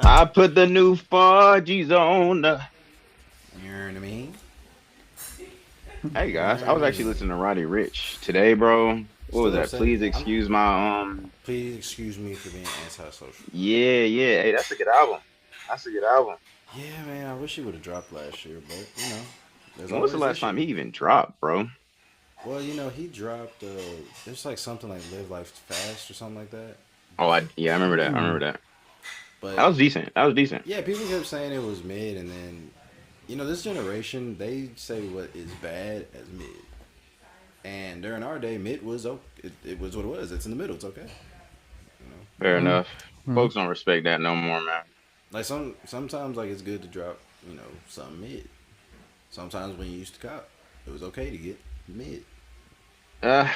I put the new 4Gs on the. You know what I mean? Hey You know guys, what I I was actually mean? listening to Roddy Rich today, bro. What was Still that? upset. Please excuse my Please excuse me for being antisocial. Yeah, yeah. Hey, that's a good album. That's a good album. Yeah, man. I wish he would have dropped last year, but there's When was the always last this time year. he even dropped, bro? Well, he dropped. There's like something like "Live Life Fast" or something like that. Oh, yeah, I remember that. I remember that. That But was decent. That was decent. yeah, people kept saying it was mid, and then this generation they say what is bad as mid, and during our day, mid was it was what it was. It's in the middle. It's okay. You know, Fair enough. Mhm. Folks don't respect that no more, man. like sometimes like it's good to drop something mid. Sometimes when you used to cop, it was okay to get mid. Uh,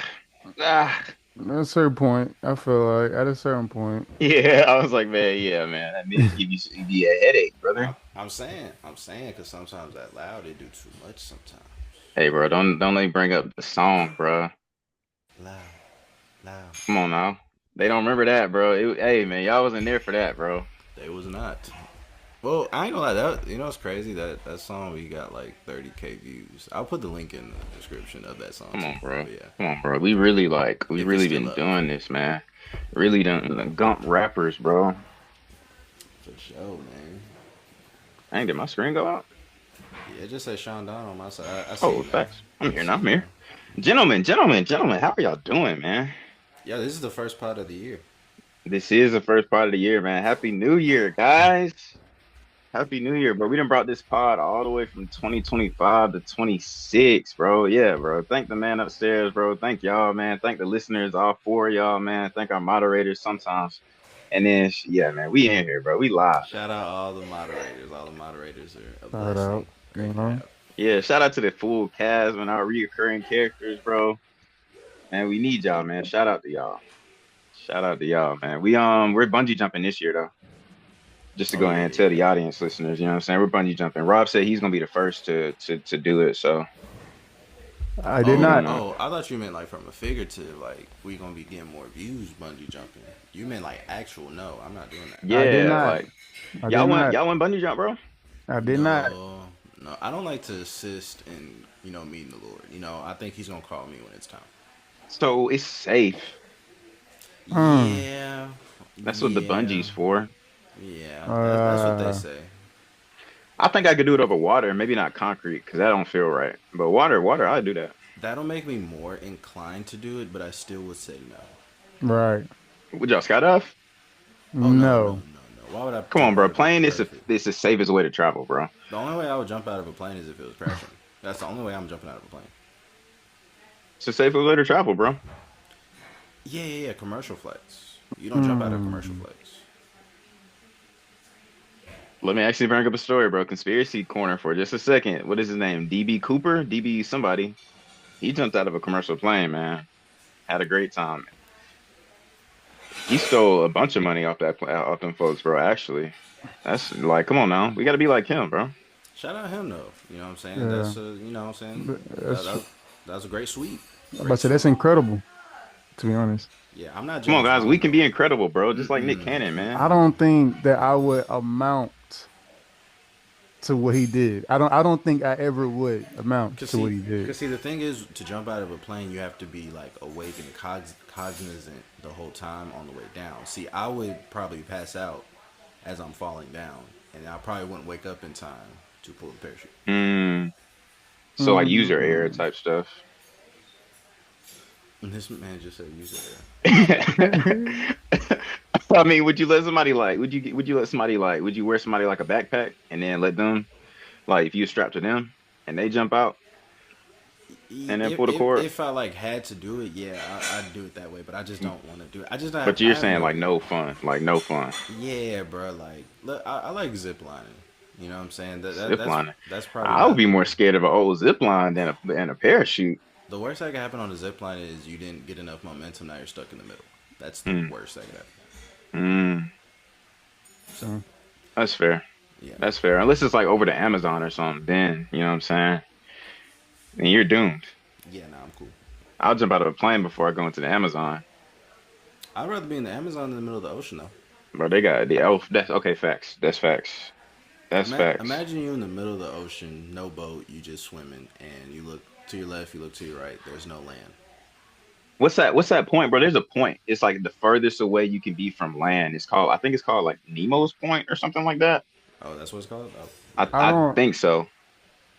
ah, At a certain point, I feel like at a certain point, yeah. I was like, man, yeah, man. That mid give you a headache, brother. I'm saying, because sometimes that loud it do too much. Sometimes Hey, bro, don't let me bring up the song, bro. loud, loud. Come on now. They don't remember that, bro. Hey, man, y'all wasn't there for that, bro. They was not. Well, I ain't gonna lie. That it's crazy that song we got like 30K views. I'll put the link in the description of that song Come too. on, bro. But yeah, Come on, bro. We if it's really still been up, doing this, man. Really done gump rappers, bro. for sure, man. Dang, did my screen go out? Yeah, it just says Sean Don on my side. I see Oh, you now. facts. I'm I here now. see I'm you now. here. Gentlemen, how are y'all doing, man? Yeah, this is the first part of the year. This is the first part of the year, man. Happy New Year, guys. Happy New Year, bro. We done brought this pod all the way from 2025 to 26, bro. Yeah, bro. Thank the man upstairs, bro. Thank y'all, man. Thank the listeners, all four of y'all, man. Thank our moderators sometimes. And then, yeah, man, we in here, bro. We live. Shout out all the moderators. All the moderators are a shout blessing. out, Great to know. have. Yeah, shout out to the full cast and our reoccurring characters, bro. Man, we need y'all, man. Shout out to y'all. Shout out to y'all, man. We're bungee jumping this year though. Just to Oh go ahead yeah, and tell yeah. the audience listeners, you know what I'm saying? We're bungee jumping. Rob said he's gonna be the first to do it. So I did Oh, you not. know. I thought you meant like from a figurative, like we gonna be getting more views bungee jumping. You meant like actual? No, I'm not doing that. I did Yeah, not. like I did not. y'all went bungee jump, bro? I did not. No, no, I don't like to assist in meeting the Lord. I think He's gonna call me when it's time. So it's safe. Mm. Yeah, That's what the yeah, bungee's for. yeah. That's what they Uh, say. I think I could do it over water, maybe not concrete, because that don't feel right. But water, I'll do that. That'll make me more inclined to do it, but I still would say no. right. Would y'all skydive? Oh no, no, no, No. no. Why would I Come on, jump bro. out of a Plane is perfect? the safest way to travel, bro. The only way I would jump out of a plane is if it was crashing. That's the only way I'm jumping out of a plane. It's the safest way to travel, bro. Yeah, yeah, yeah. Commercial flights. You don't jump out of commercial Mm. flights. Let me actually bring up a story, bro. Conspiracy corner for just a second. What is his name? DB Cooper? DB somebody. He jumped out of a commercial plane, man. Had a great time. He stole a bunch of money off them folks, bro. Actually, that's like, come on now. We got to be like him, bro. Shout out him though. You know what I'm saying? Yeah. That's you know what I'm saying. That, That's. that that was a great sweep. I'm about Great to say that's sweep. incredible. To be honest, Yeah, I'm not Come on, James guys. We Bond can though. be incredible, bro. Just like Nick Mm-mm, Cannon, man. I mm-mm. don't think that I would amount to what he did. I don't think I ever would amount Cause to what see, he did. cause see, the thing is, to jump out of a plane, you have to be like awake and cognizant the whole time on the way down. See, I would probably pass out as I'm falling down, and I probably wouldn't wake up in time to pull the parachute. Mm. So like user error Mm. type stuff. And this man just said, "Use it." I mean, would you let somebody like? Would you let somebody like? Would you wear somebody like a backpack and then let them like if you strap to them and they jump out and then If, pull the if cord? if I like had to do it, yeah, I'd do it that way. But I just don't want to do it. I just don't have. But you're I have saying no. like no fun, like no fun. Yeah, bro. Like, look, I like zip lining. You know what I'm saying? Zip lining. That's probably I would not be more scared of an old zip line than a parachute. the worst that could happen on a zip line is you didn't get enough momentum. Now you're stuck in the middle. That's the Mm, worst that could happen. mm, So that's fair. yeah, That's fair. Unless it's like over the Amazon or something, then you know what I'm saying. Then you're doomed. yeah. Nah, I'm cool. I'll jump out of a plane before I go into the Amazon. I'd rather be in the Amazon in the middle of the ocean though. Bro, they got the elf. That's okay. Facts. That's facts. That's facts. Imagine you in the middle of the ocean, no boat, you just swimming, and you look to your left, you look to your right. There's no land. What's that? What's that point, bro? There's a point. It's like the furthest away you can be from land. It's called. I think it's called like Nemo's Point or something like that. Oh, that's what it's called. Oh, I I don't think so.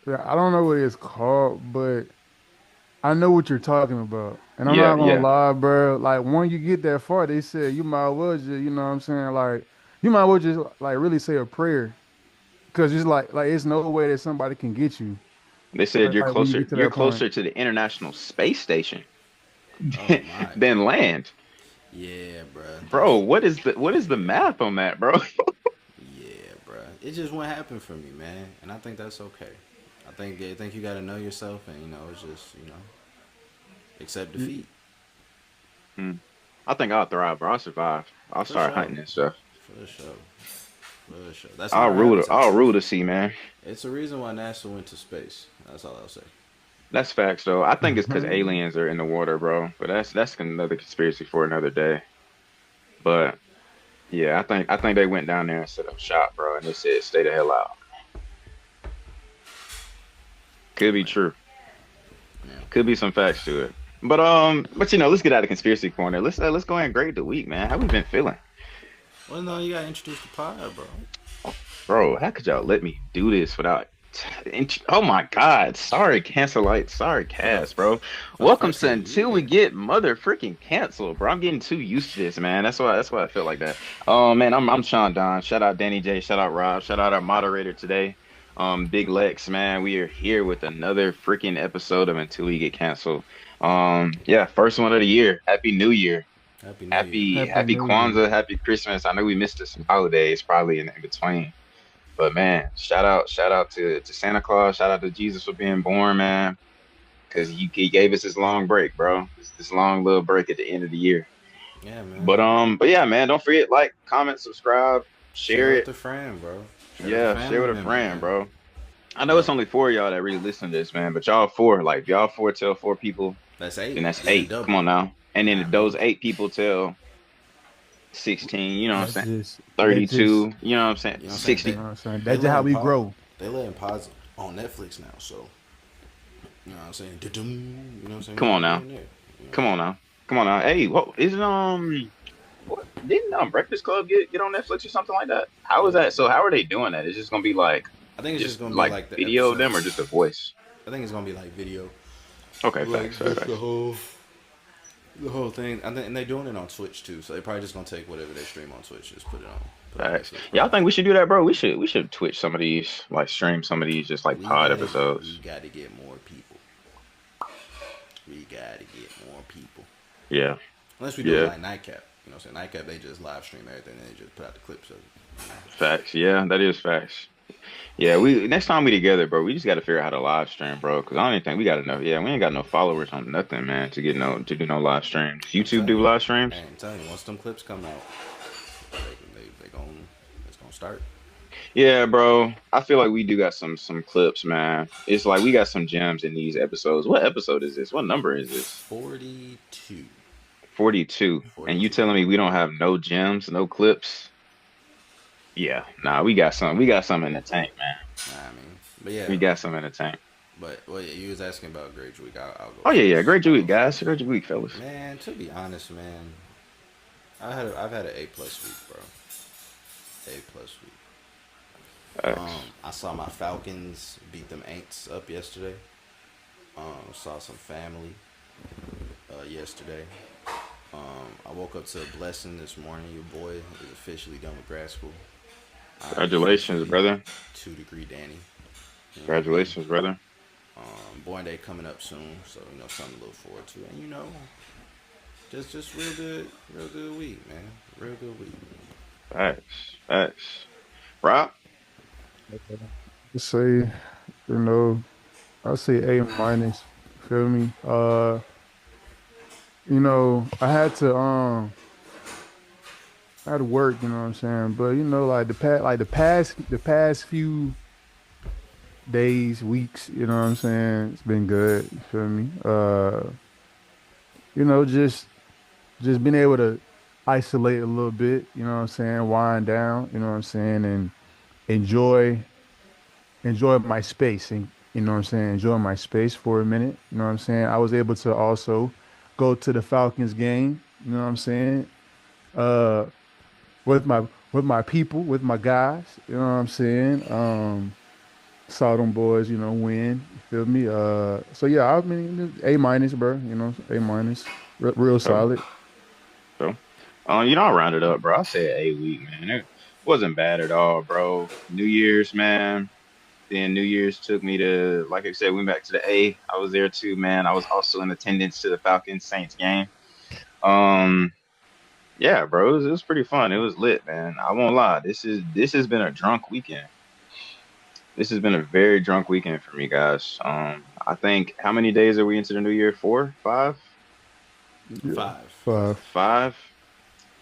yeah, I don't know what it's called, but I know what you're talking about. And I'm Yeah, not gonna yeah. lie, bro. Like when you get that far, they said you might as well just, you know what I'm saying? Like you might as well just like really say a prayer. Cause it's like it's no way that somebody can get you. They said you're Like when you closer. get to You're that point. closer to the International Space Station oh my. than land, Yeah, bruh. bro. That's What is the math on that, bro? yeah, bruh. It just won't happen for me, man, and I think that's okay. I think you got to know yourself, and it's just accept Y- defeat Hmm. I think I'll thrive, bro. I'll survive. I'll for start sure, hunting and stuff. for sure, for sure. That's I'll not our rule. habitat. I'll rule the sea, man. It's the reason why NASA went to space. That's all I'll say. That's facts, though. I think it's because Mhm. aliens are in the water, bro. But that's another conspiracy for another day. But yeah, I think they went down there and set up shop, bro, and they said stay the hell out. Could be Man, true. yeah. Could be some facts to it. But let's get out of conspiracy corner. Let's go ahead and grade the week, man. How we been feeling? Well, no, you got to introduce the pod, bro. Bro, how could y'all let me do this without oh my God. Sorry, Cancelite. Sorry, For the Cass, bro. for the Welcome first to of the Until We year. Get Mother Freaking Canceled, bro. I'm getting too used to this, man. That's why I feel like that. Oh man, I'm Sean Don. Shout out Danny J. Shout out Rob. Shout out our moderator today. Big Lex, man. We are here with another freaking episode of Until We Get Canceled. Yeah, first one of the year. Happy New Year. Happy New Year. Happy Happy New Year. Kwanzaa, happy Christmas. I know we missed some holidays probably in between. But man, shout out to Santa Claus, shout out to Jesus for being born, man, because he gave us this long break, bro. This long little break at the end of the year. Yeah, man. But yeah, man, don't forget like, comment, subscribe, Share share it with it. a friend, bro. Share it with a Yeah, share family with a member, friend, man. bro. I know Yeah. it's only four of y'all that really listen to this, man, but y'all four, like if y'all four tell four people, That's then eight. that's Then it eight. Come double. on now. And Nah, then man. those eight people tell 16, you know what I'm That's saying? just that just 32, you know what I'm saying? You know what I'm saying? you They 60. know what I'm saying. they That's just how letting we pod grow. they letting pods on Netflix now, so you know what I'm saying? Da-dum. You know what I'm saying? Come on We now. in there. You know? Come on now. Come on now. Hey, what is what didn't Breakfast Club get on Netflix or something like that? How is Yeah. that? So how are they doing that? It's just gonna be like I think it's just just gonna be like like the video of them or just a episodes. voice? I think it's gonna be like video, Okay, like facts, facts, just the facts. whole thing. And they're doing it on Twitch too, so they're probably just gonna take whatever they stream on Twitch, just put it on Facts. Netflix, Y'all probably. think we should do that, bro? We should Twitch some of these, like stream some of these just like We pod gotta we episodes. gotta get more people. We gotta get more people. Yeah, Unless we do it yeah. like Nightcap. You know what I'm saying? Nightcap, they just live stream everything and they just put out the clips of it. Facts. Yeah, that is facts. Yeah, we next time we together, bro, we just gotta figure out how to live stream, bro. Cause I don't even think we gotta know. Yeah, we ain't got no followers on nothing, man, to do no live streams. I'm YouTube telling do you. live streams? Hey, I'm telling you, once them clips come out, they gon' it's gonna start. Yeah, bro. I feel like we do got some clips, man. It's like we got some gems in these episodes. What episode is this? What number is this? 42. 42. And you 42. telling me we don't have no gems, no clips? Yeah, nah, we got some. We got some in the tank, man. Nah, I mean, but yeah, We got some in the tank. but well, yeah, you was asking about Great Week. I'll go Oh yeah, yeah. first. Great I'll go week, guys. first. Great week, fellas. Man, to be honest, man, I've had an A+ week, bro. A+ week. Facts. I saw my Falcons beat them Aints up yesterday. Saw some family yesterday. I woke up to a blessing this morning. Your boy is officially done with grad school. I'm Congratulations, officially brother. 2 degree Danny. You know what I mean? Congratulations, brother. Born day coming up soon, so something to look forward to. And just real good week, man. Real good week. Facts. Facts. Rob? Just say, you know, I say A minus. Feel me? I had to work, you know what I'm saying? But like the past few days, weeks, you know what I'm saying? It's been good. Feel me? Just being able to isolate a little bit, you know what I'm saying, wind down, you know what I'm saying, and enjoy enjoy my space and you know what I'm saying, enjoy my space for a minute. You know what I'm saying? I was able to also go to the Falcons game, you know what I'm saying? Uh with my people, with my guys, you know what I'm saying? Saw them boys, win. You feel me? So yeah, I mean A minus, bro, A minus. Real So, solid. so, I rounded up, bro. I said 8 week, man. It wasn't bad at all, bro. New Year's, man. Then New Year's took me to, like I said, we went back to the A. I was there too, man. I was also in attendance to the Falcons Saints game. Um, yeah, bro, it was pretty fun. It was lit, man. I won't lie. This has been a drunk weekend. This has been a very drunk weekend for me, guys. I think how many days are we into the new year? Four, five, Yeah. Five. Five. five.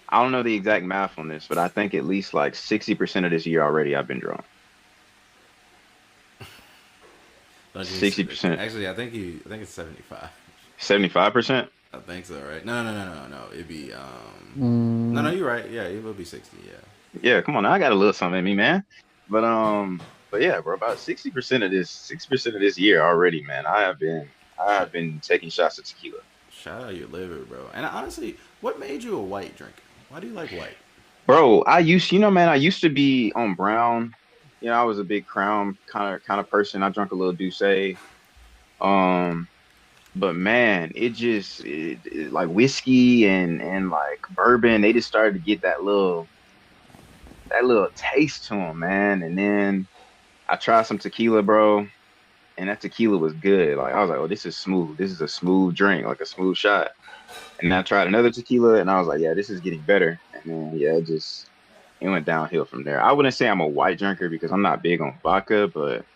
I don't know the exact math on this, but I think at least like 60% of this year already I've been drunk. Don't you? 60%, Actually, I think it's 75. 75%. I think so, right? No, no, no, no, no, no. It'd be No, no, Mm, you're right. Yeah, it will be 60. Yeah. Yeah, come on, now, I got a little something in me, man. But but yeah, bro, about 60% of this year already, man. I have been taking shots of tequila. Shout out your liver, bro. And honestly, what made you a white drinker? Why do you like white? Bro, man, I used to be on brown. I was a big Crown kind of person. I drank a little Douce. Um, but man, like whiskey and like bourbon, they just started to get that little taste to them, man. And then I tried some tequila, bro, and that tequila was good. Like I was like, oh, this is smooth. This is a smooth drink, like a smooth shot. And then I tried another tequila, and I was like, yeah, this is getting better. And then yeah, it went downhill from there. I wouldn't say I'm a white drinker because I'm not big on vodka, but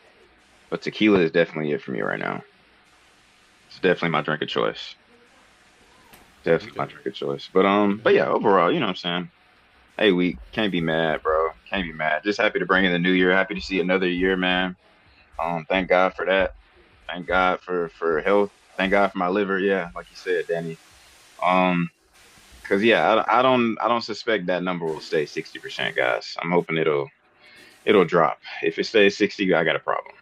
tequila is definitely it for me right now. It's definitely my drink of choice. Definitely my Okay. drink of choice. But Okay. but yeah, overall, you know what I'm saying? Hey, we can't be mad, bro. Can't be mad. Just happy to bring in the new year. Happy to see another year, man. Thank God for that. Thank God for health. Thank God for my liver. Yeah, like you said, Danny. Um, cause yeah, I don't suspect that number will stay 60%, guys. I'm hoping it'll drop. If it stays 60, I got a problem.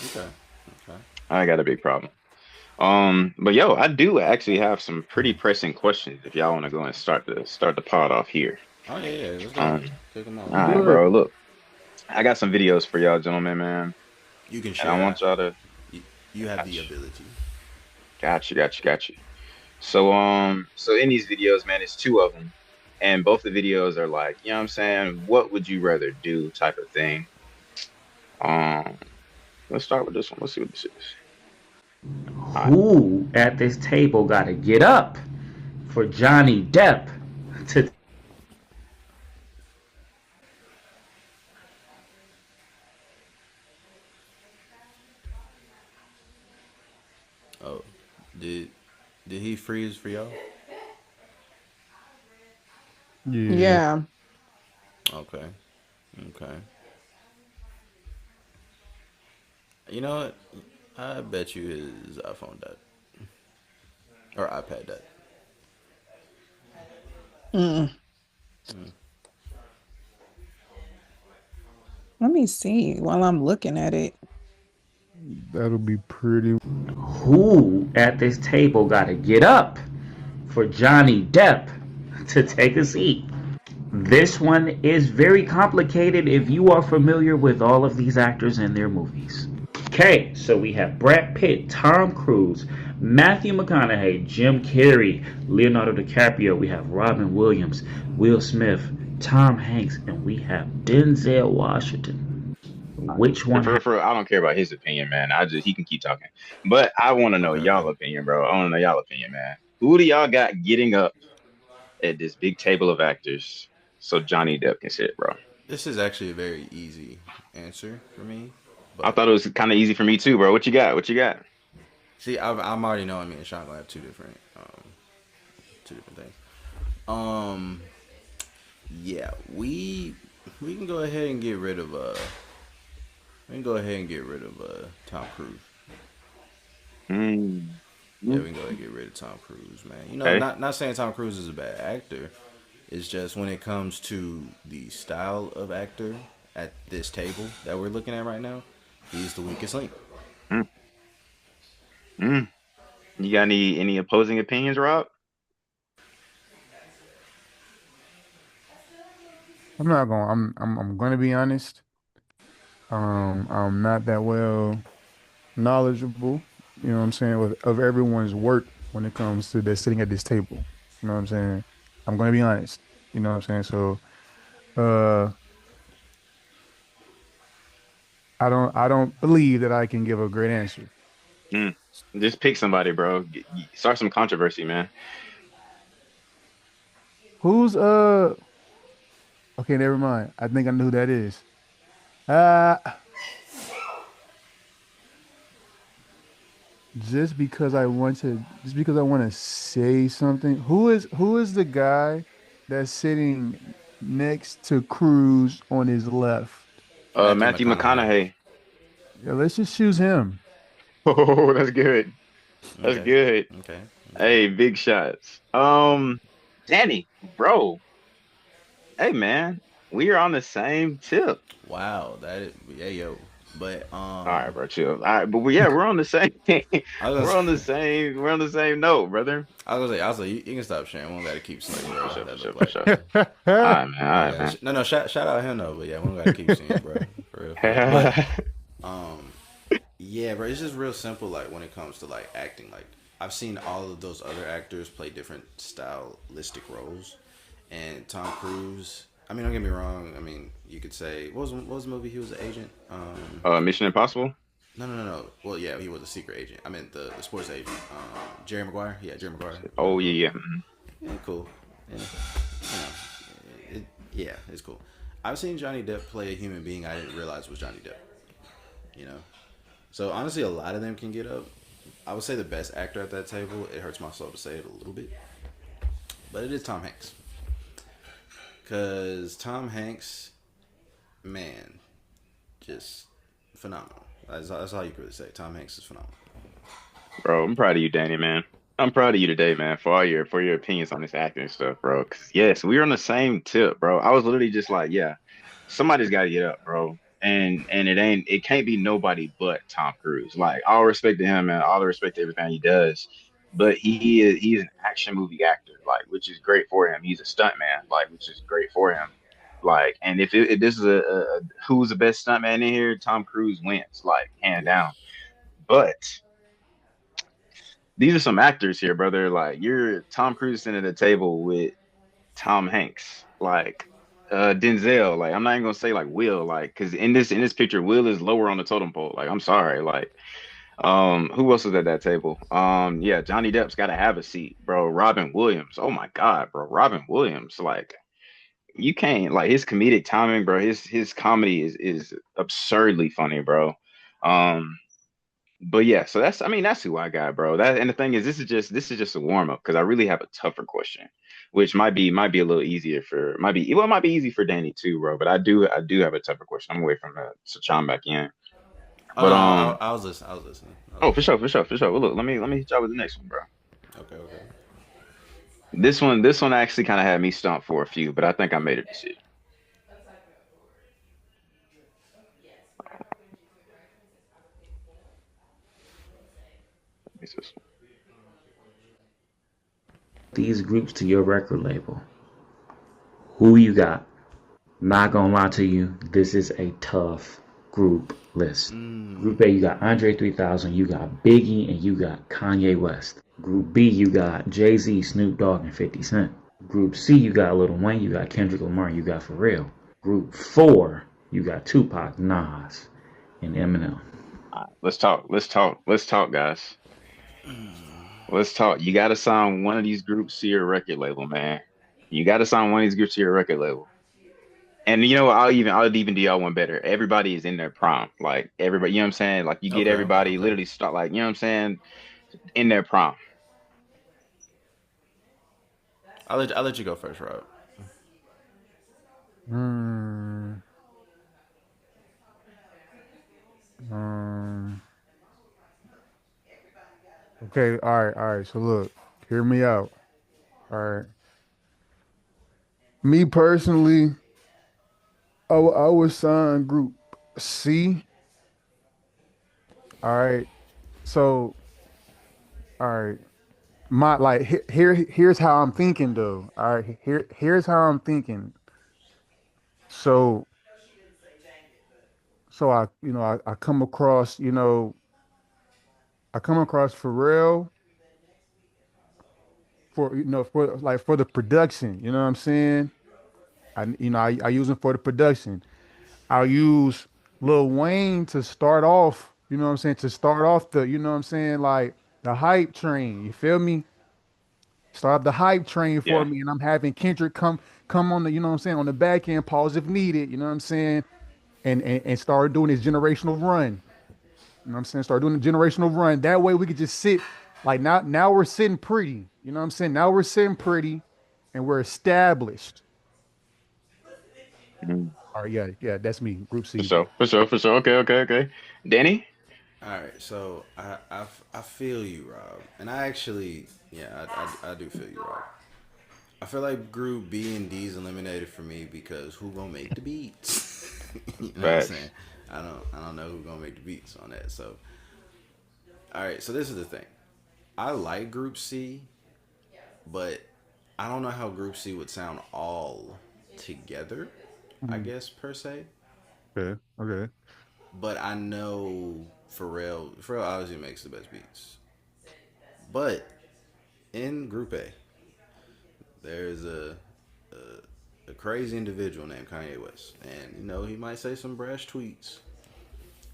Okay. Okay. I got a big problem. But yo, I do actually have some pretty pressing questions if y'all want to go and start the pod off here. Oh yeah, yeah. Let's go Um, ahead. Take them out. all right, go ahead. bro. Look, I got some videos for y'all, gentlemen, man, You can and I share. want y'all to You, you have the got you, ability. got you. So in these videos, man, it's two of them, and both the videos are like, you know what I'm saying? What would you rather do type of thing. Um, let's start with this one. Let's see what this is. All right. Who at this table got to get up for Johnny Depp to Oh, did did he freeze for y'all? Yeah. Yeah. Okay. Okay. You know what? I bet you his iPhone died or iPad died. Mm. Let me see while I'm looking at it. That'll be pretty. who at this table got to get up for Johnny Depp to take a seat? This one is very complicated if you are familiar with all of these actors and their movies. Okay, so we have Brad Pitt, Tom Cruise, Matthew McConaughey, Jim Carrey, Leonardo DiCaprio. We have Robin Williams, Will Smith, Tom Hanks, and we have Denzel Washington. Which one? I don't care about his opinion, man. He can keep talking, but I want to know Okay. Okay. y'all opinion, bro. I want to know y'all opinion, man. Who do y'all got getting up at this big table of actors so Johnny Depp can sit, bro? This is actually a very easy answer for me, I but thought it was kind of easy for me too, bro. What you got? What you got? see, I'm already knowing me and Sean gonna have two different things. Um, yeah, we can go ahead and get rid of Tom Cruise. Mm, Yeah, mm, we can go ahead and get rid of Tom Cruise, man. You know, okay. not saying Tom Cruise is a bad actor, It's just when it comes to the style of actor at this table that we're looking at right now, he's the weakest link. Mm, mm. You got any opposing opinions, Rob? I'm not going. I'm going to be honest. I'm not that well knowledgeable. You know what I'm saying with of everyone's work when it comes to they're sitting at this table. You know what I'm saying. I'm going to be honest. You know what I'm saying. So, uh, I don't believe that I can give a great answer. Mm. Just pick somebody, bro. Start some controversy, man. Who's Okay, never mind. I think I know who that is. Uh just because I want to say something. Who is the guy that's sitting next to Cruz on his left? Matthew Matthew McConaughey. McConaughey. Yeah, let's just choose him. Oh, that's good. That's Okay, good. okay, okay. Hey, big shots. Danny, bro. Hey, man. We are on the same tip. Wow, that is, yeah, yo. But All right, bro, chill. All right, but yeah, we're on the same. I was We're gonna on the say, same. We're on the same note, brother. I was like, you can stop sharing. We don't gotta keep seeing, For bro, sure, what for that sure, look for like. sure. All right, man. All right, Yeah, man. no, no, shout out him though, but yeah, we don't gotta keep seeing, bro, for real, for real. But um, yeah, bro, it's just real simple. Like when it comes to like acting, like I've seen all of those other actors play different stylistic roles, and Tom Cruise. I mean, don't get me wrong. I mean, you could say what was the movie he was an agent? Mission Impossible. No, no, no, no. Well, yeah, he was a secret agent. I mean, the sports agent. Jerry Maguire. Yeah, Jerry Maguire. Oh yeah, yeah. Mhm. Yeah, cool. And, you know, yeah, it's cool. I've seen Johnny Depp play a human being I didn't realize was Johnny Depp. You know, so honestly, a lot of them can get up. I would say the best actor at that table. It hurts my soul to say it a little bit, but it is Tom Hanks. Cause Tom Hanks, man, just phenomenal. That's all you can really say. Tom Hanks is phenomenal. Bro, I'm proud of you, Danny, man. I'm proud of you today, man, for all your opinions on this acting stuff, bro. 'Cause yes, we're on the same tip, bro. I was literally just like, yeah, somebody's got to get up, bro. And it can't be nobody but Tom Cruise. Like all respect to him and all the respect to everything he does, but he's an action movie actor, like which is great for him. He's a stunt man, like which is great for him. Like, and if this is a who's the best stunt man in here, Tom Cruise wins, like hand down. Yes. But these are some actors here, brother. Like you're Tom Cruise sitting at a table with Tom Hanks, like Denzel. Like I'm not even gonna say like Will, like because in this picture, Will is lower on the totem pole. Like I'm sorry, like who else is at that table? Yeah, Johnny Depp's got to have a seat, bro. Robin Williams. Oh my God, bro. Robin Williams. Like you can't like his comedic timing, bro. His comedy is absurdly funny, bro. Um, but yeah, so that's I mean that's who I got, bro. That and the thing is this is just a warm up because I really have a tougher question, which might be a little easier for might be well it might be easy for Danny too, bro. But I do have a tougher question. I'm away from that to chime back in. Oh But no, I was listening. I was listening. I was oh for listening. sure for sure for sure. Well look, let me hit y'all with the next one, bro. Okay, okay. This one actually kind of had me stumped for a few, but I think I made a decision. It's this These groups to your record label. Who you got? Not gonna lie to you, this is a tough group list. Group A, you got Andre 3000, you got Biggie, and you got Kanye West. Group B, you got Jay Z, Snoop Dogg, and 50 Cent. Group C, you got Lil Wayne, you got Kendrick Lamar, you got Pharrell. Group 4, you got Tupac, Nas, and Eminem. one. Let's talk. Let's talk, guys. Let's talk. You got to sign one of these groups to your record label, man. You got to sign one of these groups to your record label. And you know, I'll even do y'all one better. Everybody is in their prime. Like everybody, you know what I'm saying? Like you get Okay, okay, everybody okay. literally start like, you know what I'm saying, in their prime. I'll let you go first, Rob. Hmm. Um. Okay. All right. All right. So look, hear me out. All right. Me personally, I would sign Group C. All right. So, all right. My like here's how I'm thinking though. All right. Here's how I'm thinking. So I come across, I come across Pharrell for the production. You know what I'm saying? I use him for the production. I'll use Lil Wayne to start off, you know what I'm saying, to start off the, you know what I'm saying, like the hype train. You feel me? Start the hype train for Yeah. me, and I'm having Kendrick come on the, you know what I'm saying, on the back end, pause if needed, you know what I'm saying, and start doing his generational run. You know what I'm saying? Start doing the generational run. That way we could just sit like now we're sitting pretty. You know what I'm saying? Now we're sitting pretty and we're established. Mm. All right, yeah, yeah, that's me, Group For C. sure. For sure. For sure. Okay. Okay. Okay. Danny. All right, so I feel you, Rob, and I actually, yeah, I do feel you, Rob. I feel like Group B and D is eliminated for me because who gonna make the beats? You know what I'm saying? Facts. I don't know who gonna make the beats on that. So all right, so this is the thing. I like Group C, but I don't know how Group C would sound all together. I Mhm. guess per se, Okay, okay. but I know Pharrell obviously makes the best beats. But in Group A, there's a crazy individual named Kanye West, and he might say some brash tweets.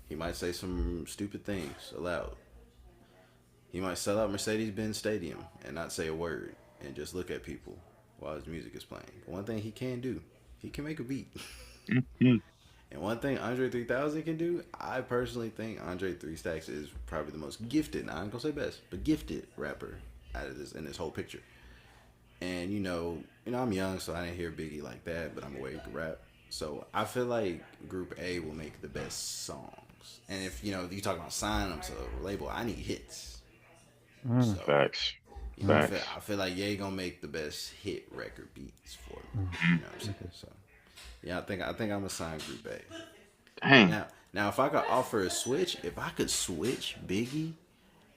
He might say some stupid things aloud. He might sell out Mercedes-Benz Stadium and not say a word and just look at people while his music is playing. But one thing he can do, he can make a beat. Mhm. And one thing Andre 3000 can do, I personally think Andre 3 Stacks is probably the most gifted, not gonna say best, but gifted rapper out of this in this whole picture. And I'm young, so I didn't hear Biggie like that, but I'm aware he could rap. So I feel like Group A will make the best songs. And if you talk about signing them to a label, I need hits. Mm, So Facts. mm, I feel Facts. I feel like Ye gonna make the best hit record beats for me. mm. You Mm. know what I'm saying? Okay. So yeah, I think I'm gonna sign Group A. Dang. Now if I could offer a switch, if I could switch Biggie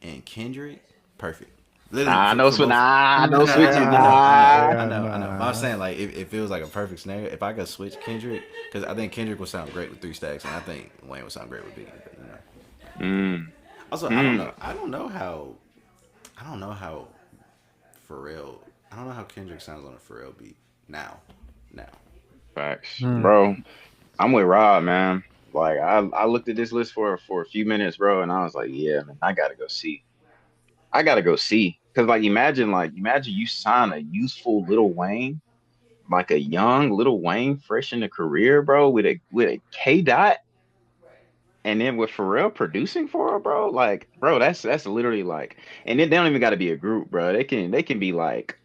and Kendrick, perfect. Literally Nah, no, for both. nah, no switching. I Yeah, know, I know. But I was nah. saying like if it was like a perfect scenario, if I could switch Kendrick, because I think Kendrick would sound great with 3 Stacks, and I think Wayne would sound great with Biggie. But. Mm. Also, I don't Mm. know. I don't know how Pharrell. I don't know how Kendrick sounds on a Pharrell beat now. Now. Facts, Mm. bro. I'm with Rob, man. Like I looked at this list for a few minutes, bro, and I was like, yeah, man, I gotta go see. I gotta go see. Cause imagine you sign a youthful Little Wayne, like a young Little Wayne, fresh in the career, bro, with a K dot, and then with Pharrell producing for her, bro. Like, bro, that's literally like, and then they don't even gotta be a group, bro. They can be like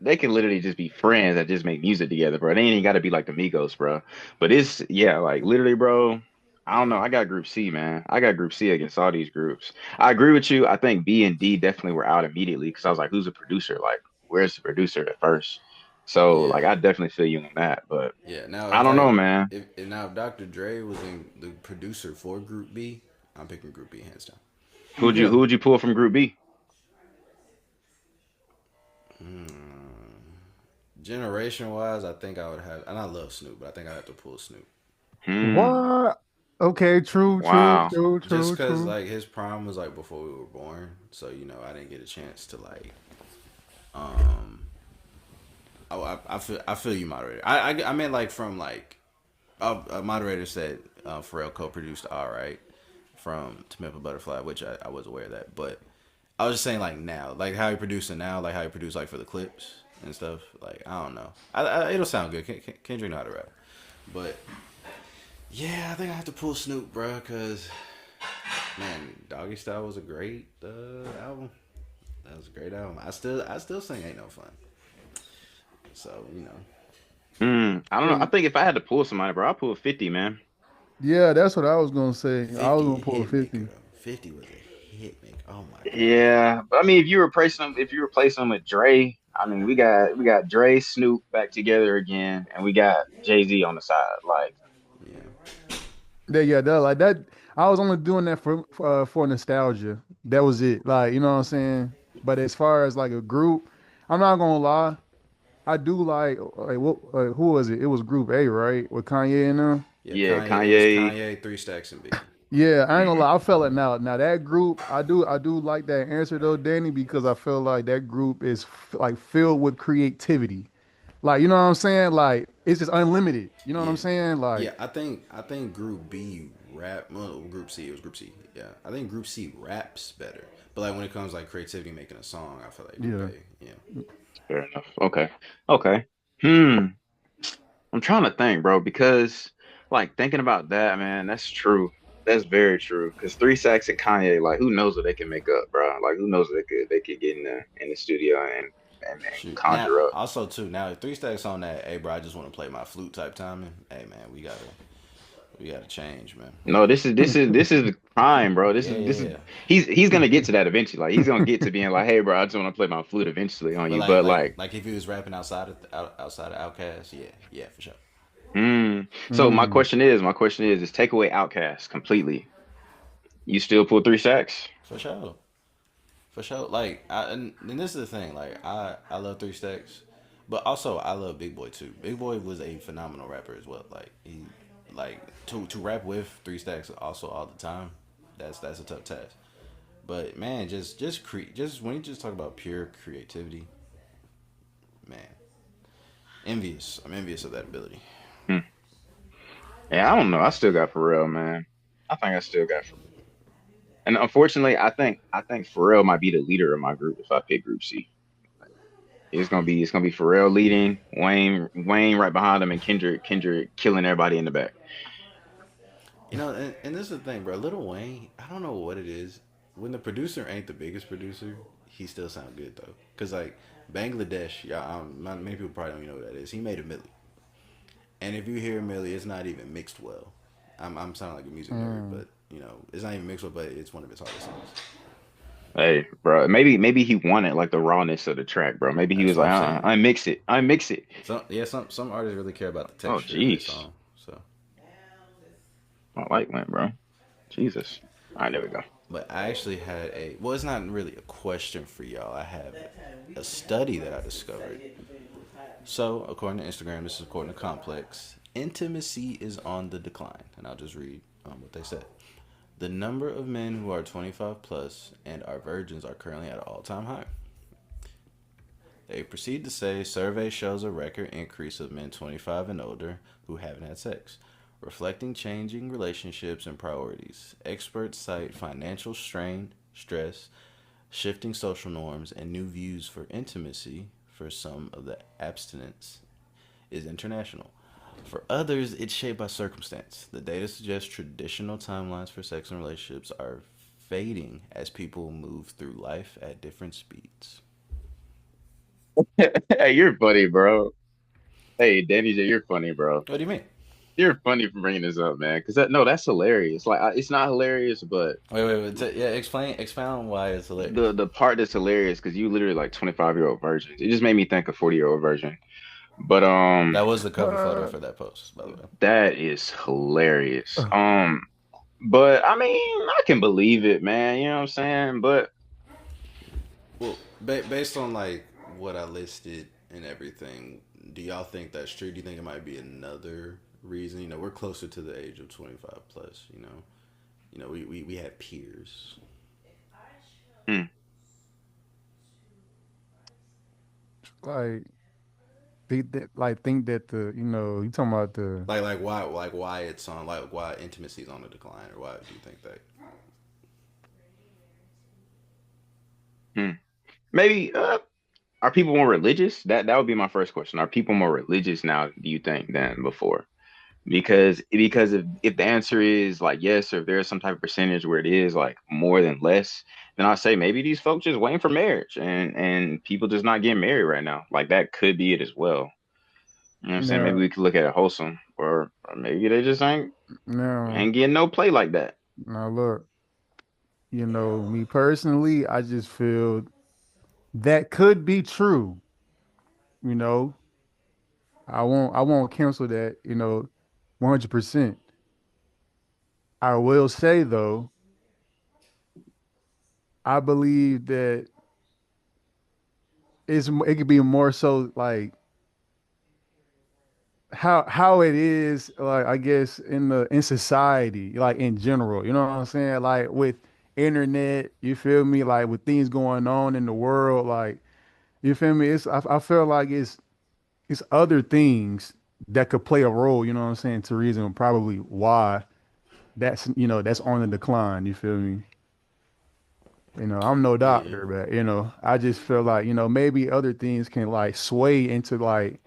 they can literally just be friends that just make music together, bro. They ain't even got to be like the Migos, bro. But it's yeah, like literally, bro. I don't know. Yeah. I got Group C, man. I got Group C against all these groups. I agree with you. I think B and D definitely were out immediately because I was like, who's a producer? Like, where's the producer at first? So like, Yeah. I definitely feel you on that. But Yeah. Now I if don't know, like man. if Dr. Dre was in the producer for Group B, I'm picking Group B hands down. Who'd you Yeah. who'd you pull from Group B? Generation wise, I think I would have, and I love Snoop, but I think I have to pull Snoop. Hmm. What? Okay, true, true, Wow. true, Just true, cause true. like his prime was like before we were born, so I didn't get a chance to like um I feel you, moderator. I meant like from like a moderator said Pharrell co-produced All Right from To Pimp a Butterfly, which I was aware of that, but I was just saying like now, like how he producing now, like how he produced like for the clips and stuff. Like I don't know, it'll sound good. Kendrick know how to rap, but yeah, I think I have to pull Snoop, bro, cause man, Doggy Style was a great album. That was a great album. I still sing Ain't No Fun. So I don't know. I think if I had to pull somebody, bro, I'd pull 50, man. Yeah, that's what I was gonna say. I was 50 gonna a pull hit maker 50. though. 50 was a hit maker. Oh my gosh. Yeah, but I mean, if you replace them with Dre, I mean, we got Dre, Snoop back together again, and we got Jay-Z on the side. Like, Yeah, Yeah, that like that. I was only doing that for nostalgia. That was it. Like, you know what I'm saying? But as far as like a group, I'm not gonna lie. I do like what who was it? It was Group A, right? With Kanye and them. yeah. yeah, Kanye. It was Kanye. Kanye, Three Stacks, and Biggie. Yeah, I ain't gonna lie. I felt it now. Now that group, I do like that answer though, Danny, because I feel like that group is like filled with creativity. Like, you know what I'm saying? Like, it's just unlimited. You know what I'm Yeah, saying? Like, yeah. I think Group B rap. Well, Group C. It was Group C. Yeah, I think Group C raps better. But like when it comes like creativity making a song, I feel like Group yeah. A. Yeah. Fair enough. Okay. Okay. Hmm. I'm trying to think, bro, because like thinking about that, man, that's true. That's very true. Because Three Sacks and Kanye, like, who knows what they can make up, bro? Like, who knows what they could get in the studio and Shoot. Now, conjure up. also too. Now, if Three Stacks on that, hey, bro, I just want to play my flute type timing. Hey, man, we gotta change, man. No, this is the prime, bro. This Yeah, is this is yeah, yeah. he's gonna get to that eventually. Like, he's gonna get to being like, hey, bro, I just want to play my flute eventually on But you. like, But like, like, like if he was rapping outside of Outkast, yeah, yeah, for sure, so Mm. my question is take away Outcast completely. You still pull Three Sacks? for sure, for sure. Like, and this is the thing. Like, I love Three Stacks, but also I love Big Boy too. Big Boy was a phenomenal rapper as well. Like he, like to rap with Three Stacks also all the time. That's a tough task. But man, just when you just talk about pure creativity, man, envious. I'm envious of that ability. Hmm. Yeah, I don't know. I still got Pharrell, man. I think I still got Pharrell. And unfortunately, I think Pharrell might be the leader of my group if I pick Group C. It's gonna be Pharrell leading, Wayne right behind him, and Kendrick killing everybody in the back. And this is the thing, bro. Little Wayne, I don't know what it is. When the producer ain't the biggest producer, he still sound good though. Cause like Bangladesh, yeah, many people probably don't even know what that is. He made a milli, and if you hear milli, it's not even mixed well. I'm sounding like a music nerd, Mm. but it's not even mixed well, but it's one of his hardest songs. Hey, bro, maybe he wanted like the rawness of the track, bro. Maybe he That's was what like, I'm saying. I mix it. Some artists really care about the Oh, texture of their jeez, song. So, I like that, bro. Jesus. All right, there we go. but I actually had well, it's not really a question for y'all. I have a study that I discovered. So, according to Instagram, this is according to Complex, intimacy is on the decline. And I'll just read what they said. The number of men who are 25 plus and are virgins are currently at an all time high. They proceed to say survey shows a record increase of men 25 and older who haven't had sex, reflecting changing relationships and priorities. Experts cite financial strain, stress, shifting social norms, and new views for intimacy. For some of the abstinence is international. For others, it's shaped by circumstance. The data suggests traditional timelines for sex and relationships are fading as people move through life at different speeds. Hey, you're funny, bro. Hey, Danny J, you're funny, bro. What do you mean? You're funny for bringing this up, man. Because no, that's hilarious. Like, it's not hilarious, but Wait. Yeah, expound why it's hilarious. the part that's hilarious because you literally like 25-year-old virgins. It just made me think of 40-year-old virgin. But That was the cover photo Uh, for that post, by the way. that is hilarious. But I mean, I can believe it, man. You know what I'm saying? But Well, based on like what I listed and everything, do y'all think that's true? Do you think it might be another reason? We're closer to the age of 25 plus. We have peers. hmm, like think that the you talking about the Like why it's on like why intimacy is on the decline, or why do you think that? hmm. Maybe are people more religious? That would be my first question. Are people more religious now, do you think, than before? Because if the answer is like yes, or if there's some type of percentage where it is like more than less, then I say maybe these folks just waiting for marriage and people just not getting married right now. Like that could be it as well. You know what I'm saying? Maybe now we could look at it wholesome, or maybe they just now ain't getting no play like that. now look, me personally, I just feel that could be true. you know, I won't cancel that, 100%. I will say though, I believe that it could be more so like how it is, like I guess in society, like in general, you know what I'm saying? Like with internet, you feel me? Like with things going on in the world, like you feel me? I feel like it's other things that could play a role, you know what I'm saying, to reason probably why that's on the decline, you feel me? I'm no Yeah. doctor, but I just feel like, maybe other things can like sway into like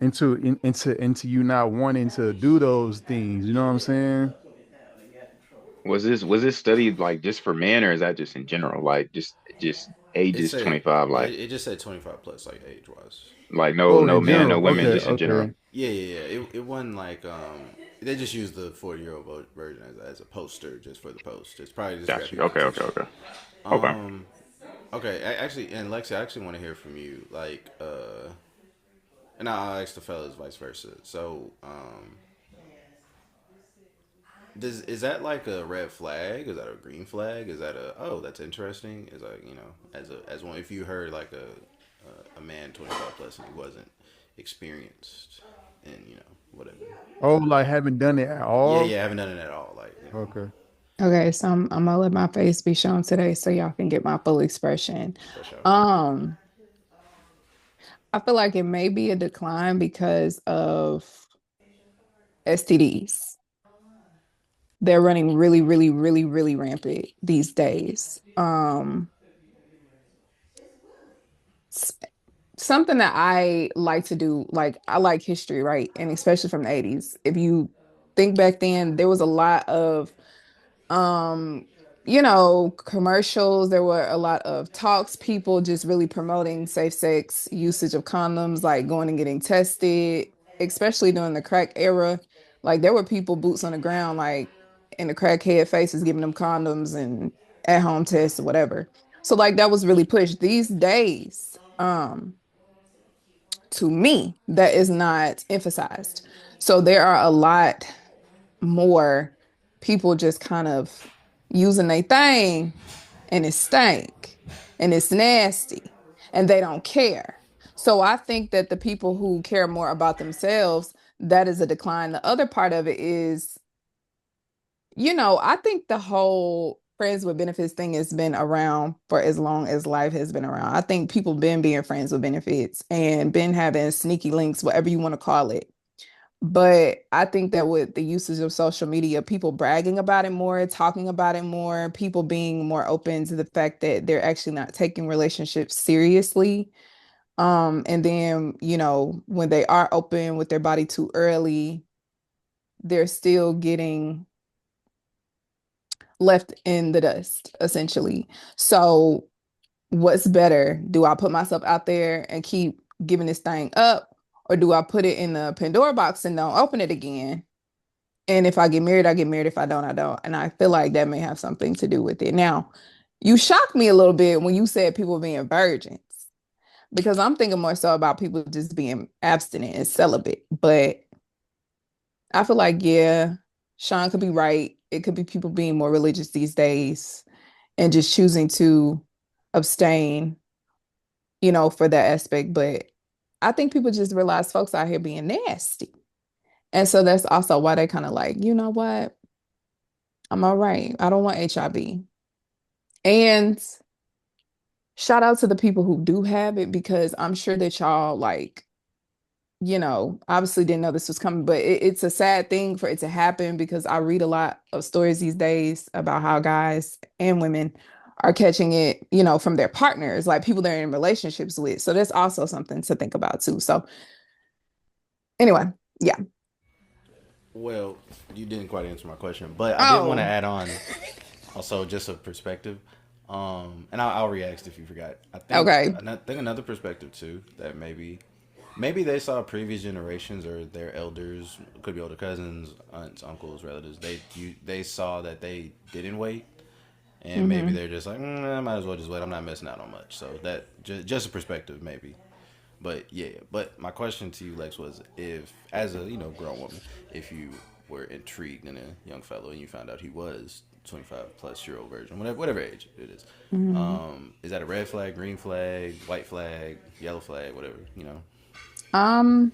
into you not wanting to do those things, you know what I'm saying? Was this study like just for men, or is that just in general? Like just It ages said 25, yeah, like it just said 25 plus, like age wise. like no Oh, no in men, no general. women, Okay, just in general. okay. Yeah, yeah, yeah. It wasn't like they just used the 40-year-old version as a poster just for the post. It's probably just to grab Got you. people's Okay, okay, attention. okay. Okay. Um, okay, actually, and Lexi, I actually want to hear from you. Like, and I'll ask the fellas vice versa. So, is that like a red flag? Is that a green flag? Is that a oh that's interesting? Is that as one if you heard like a man 25 plus and he wasn't experienced and whatever. Oh, like haven't done it at Yeah, all? yeah, I haven't done it at all. Like Okay. Okay, so I'm gonna let my face be shown today so y'all can get my full expression. for sure. Um, I feel like it may be a decline because of STDs. They're running really, really, really, really rampant these days. S- Something that I like to do, like I like history, right? And especially from the 80s. If you think back then, there was a lot of um commercials. There were a lot of talks, people just really promoting safe sex, usage of condoms, like going and getting tested, especially during the crack era. Like there were people boots on the ground, like in the crackhead faces, giving them condoms and at home tests or whatever. So like that was really pushed. These days, to me, that is not emphasized. So there are a lot more people just kind of using their thing and it stank and it's nasty and they don't care. So I think that the people who care more about themselves, that is a decline. The other part of it is, I think the whole friends with benefits thing has been around for as long as life has been around. I think people been being friends with benefits and been having sneaky links, whatever you want to call it. But I think that with the usage of social media, people bragging about it more, talking about it more, people being more open to the fact that they're actually not taking relationships seriously. And then, when they are open with their body too early, they're still getting left in the dust, essentially. So, what's better? Do I put myself out there and keep giving this thing up, or do I put it in the Pandora box and don't open it again? And if I get married, I get married. If I don't, I don't. And I feel like that may have something to do with it. Now, you shocked me a little bit when you said people being virgins, because I'm thinking more so about people just being abstinent and celibate. But I feel like, yeah, Sean could be right. It could be people being more religious these days and just choosing to abstain, for that aspect. But I think people just realize folks out here being nasty. And so that's also why they kind of like, you know what? I'm all right. I don't want HIV. And shout out to the people who do have it because I'm sure that y'all like, obviously didn't know this was coming, but it's a sad thing for it to happen because I read a lot of stories these days about how guys and women are catching it, from their partners, like people they're in relationships with. So that's also something to think about too. So anyway, yeah. Well, you didn't quite answer my question, but I did want to Oh, add on also just a perspective. And I'll react if you forgot. okay. I think another perspective too that maybe they saw previous generations or their elders, could be older cousins, aunts, uncles, relatives. They saw that they didn't wait, and maybe Hmm. they're just like, I might as well just wait. I'm not missing out on much. So that just a perspective maybe. But yeah, but my question to you, Lex, was if, as a grown woman, if you were intrigued in a young fellow and you found out he was 25+-year-old virgin, whatever age it Mhm. is that a red flag, green flag, white flag, yellow flag, whatever, you know? Um,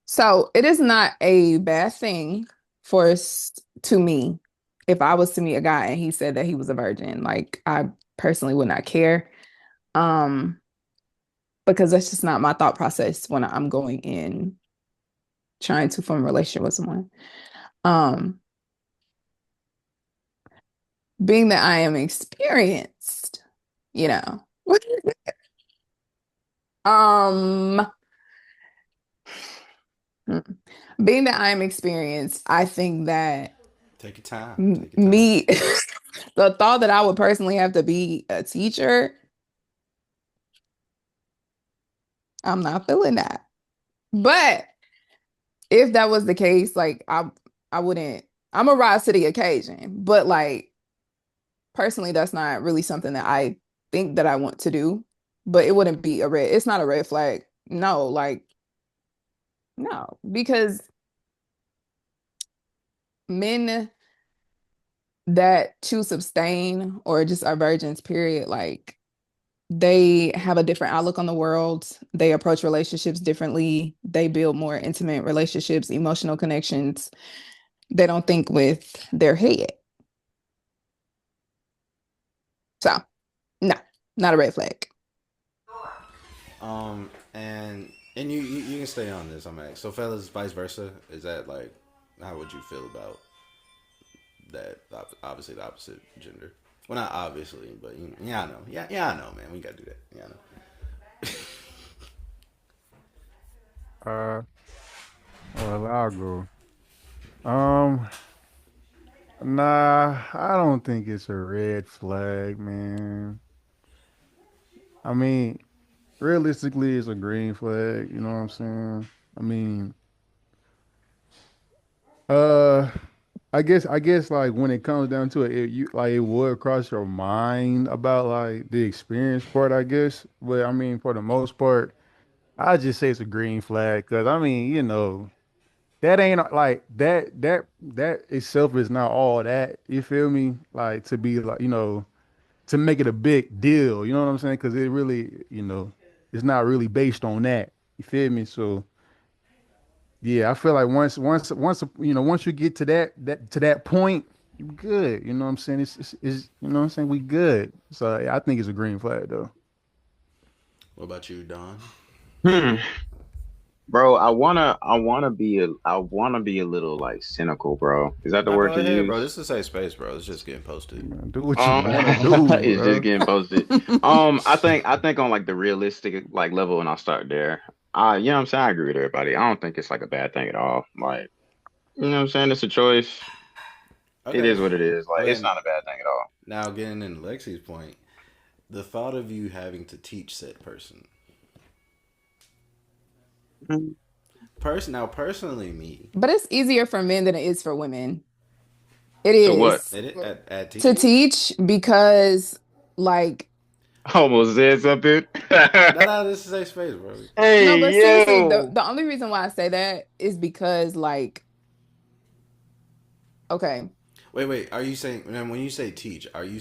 so it is not a bad thing for us to me. If I was to meet a guy and he said that he was a virgin, like I personally would not care. Um, because that's just not my thought process when I'm going in trying to form a relationship with someone. Um, being that I am experienced, you know. Um, being that I am experienced, I think that Take your time. Take your time. me, the thought that I would personally have to be a teacher, I'm not feeling that. But if that was the case, like I wouldn't, I'm a rise to the occasion. But like personally, that's not really something that I think that I want to do. But it wouldn't be it's not a red flag. No, like, no, because men that choose abstain or just are virgins, period, like they have a different outlook on the world. They approach relationships differently. They build more intimate relationships, emotional connections. They don't think with their head. So, no, not a red flag. And you can stay on this. I'm like, so fellas, vice versa. Is that like, how would you feel about that? Obviously, the opposite gender. Well, not obviously, but yeah, I know. Yeah, I know, man. We gotta do that. Yeah, I know. Uh, well, I'll go. Um, nah, I don't think it's a red flag, man. I mean, realistically, it's a green flag. You know what I'm saying? I mean, uh, I guess like when it comes down to it, you like it would cross your mind about like the experience part, I guess. But I mean, for the most part, I just say it's a green flag because I mean, that ain't like that itself is not all that. You feel me? Like to be like to make it a big deal. You know what I'm saying? Because it really it's not really based on that. You feel me? So yeah, I feel like once you get to that point, you good. You know what I'm saying? It's you know what I'm saying? We good. So yeah, I think it's a green flag though. What about you, Don? Hmm. Bro, I wanna be a little like cynical, bro. Is that the Now go word to ahead, bro. use? This is a safe space, bro. It's just getting posted. You know, do what you Um, want to do, it's just bro. getting posted. I think on like the realistic like level, and I'll start there. You know what I'm saying? I agree with everybody. I don't think it's like a bad thing at all. Like, you know what I'm saying? It's a choice. It Okay. is what it is. Like, Well it's then, not a bad thing at all. now getting into Lexi's point, the thought of you having to teach said person. Mhm. Personally, me, But it's easier for men than it is for women. It So what? is at to teaching. teach because, like, I almost said something. No, this is safe space, bro. no, Hey, but seriously, the, yo. the only reason why I say that is because, like, okay, Wait. Are you saying when you say teach? Are I you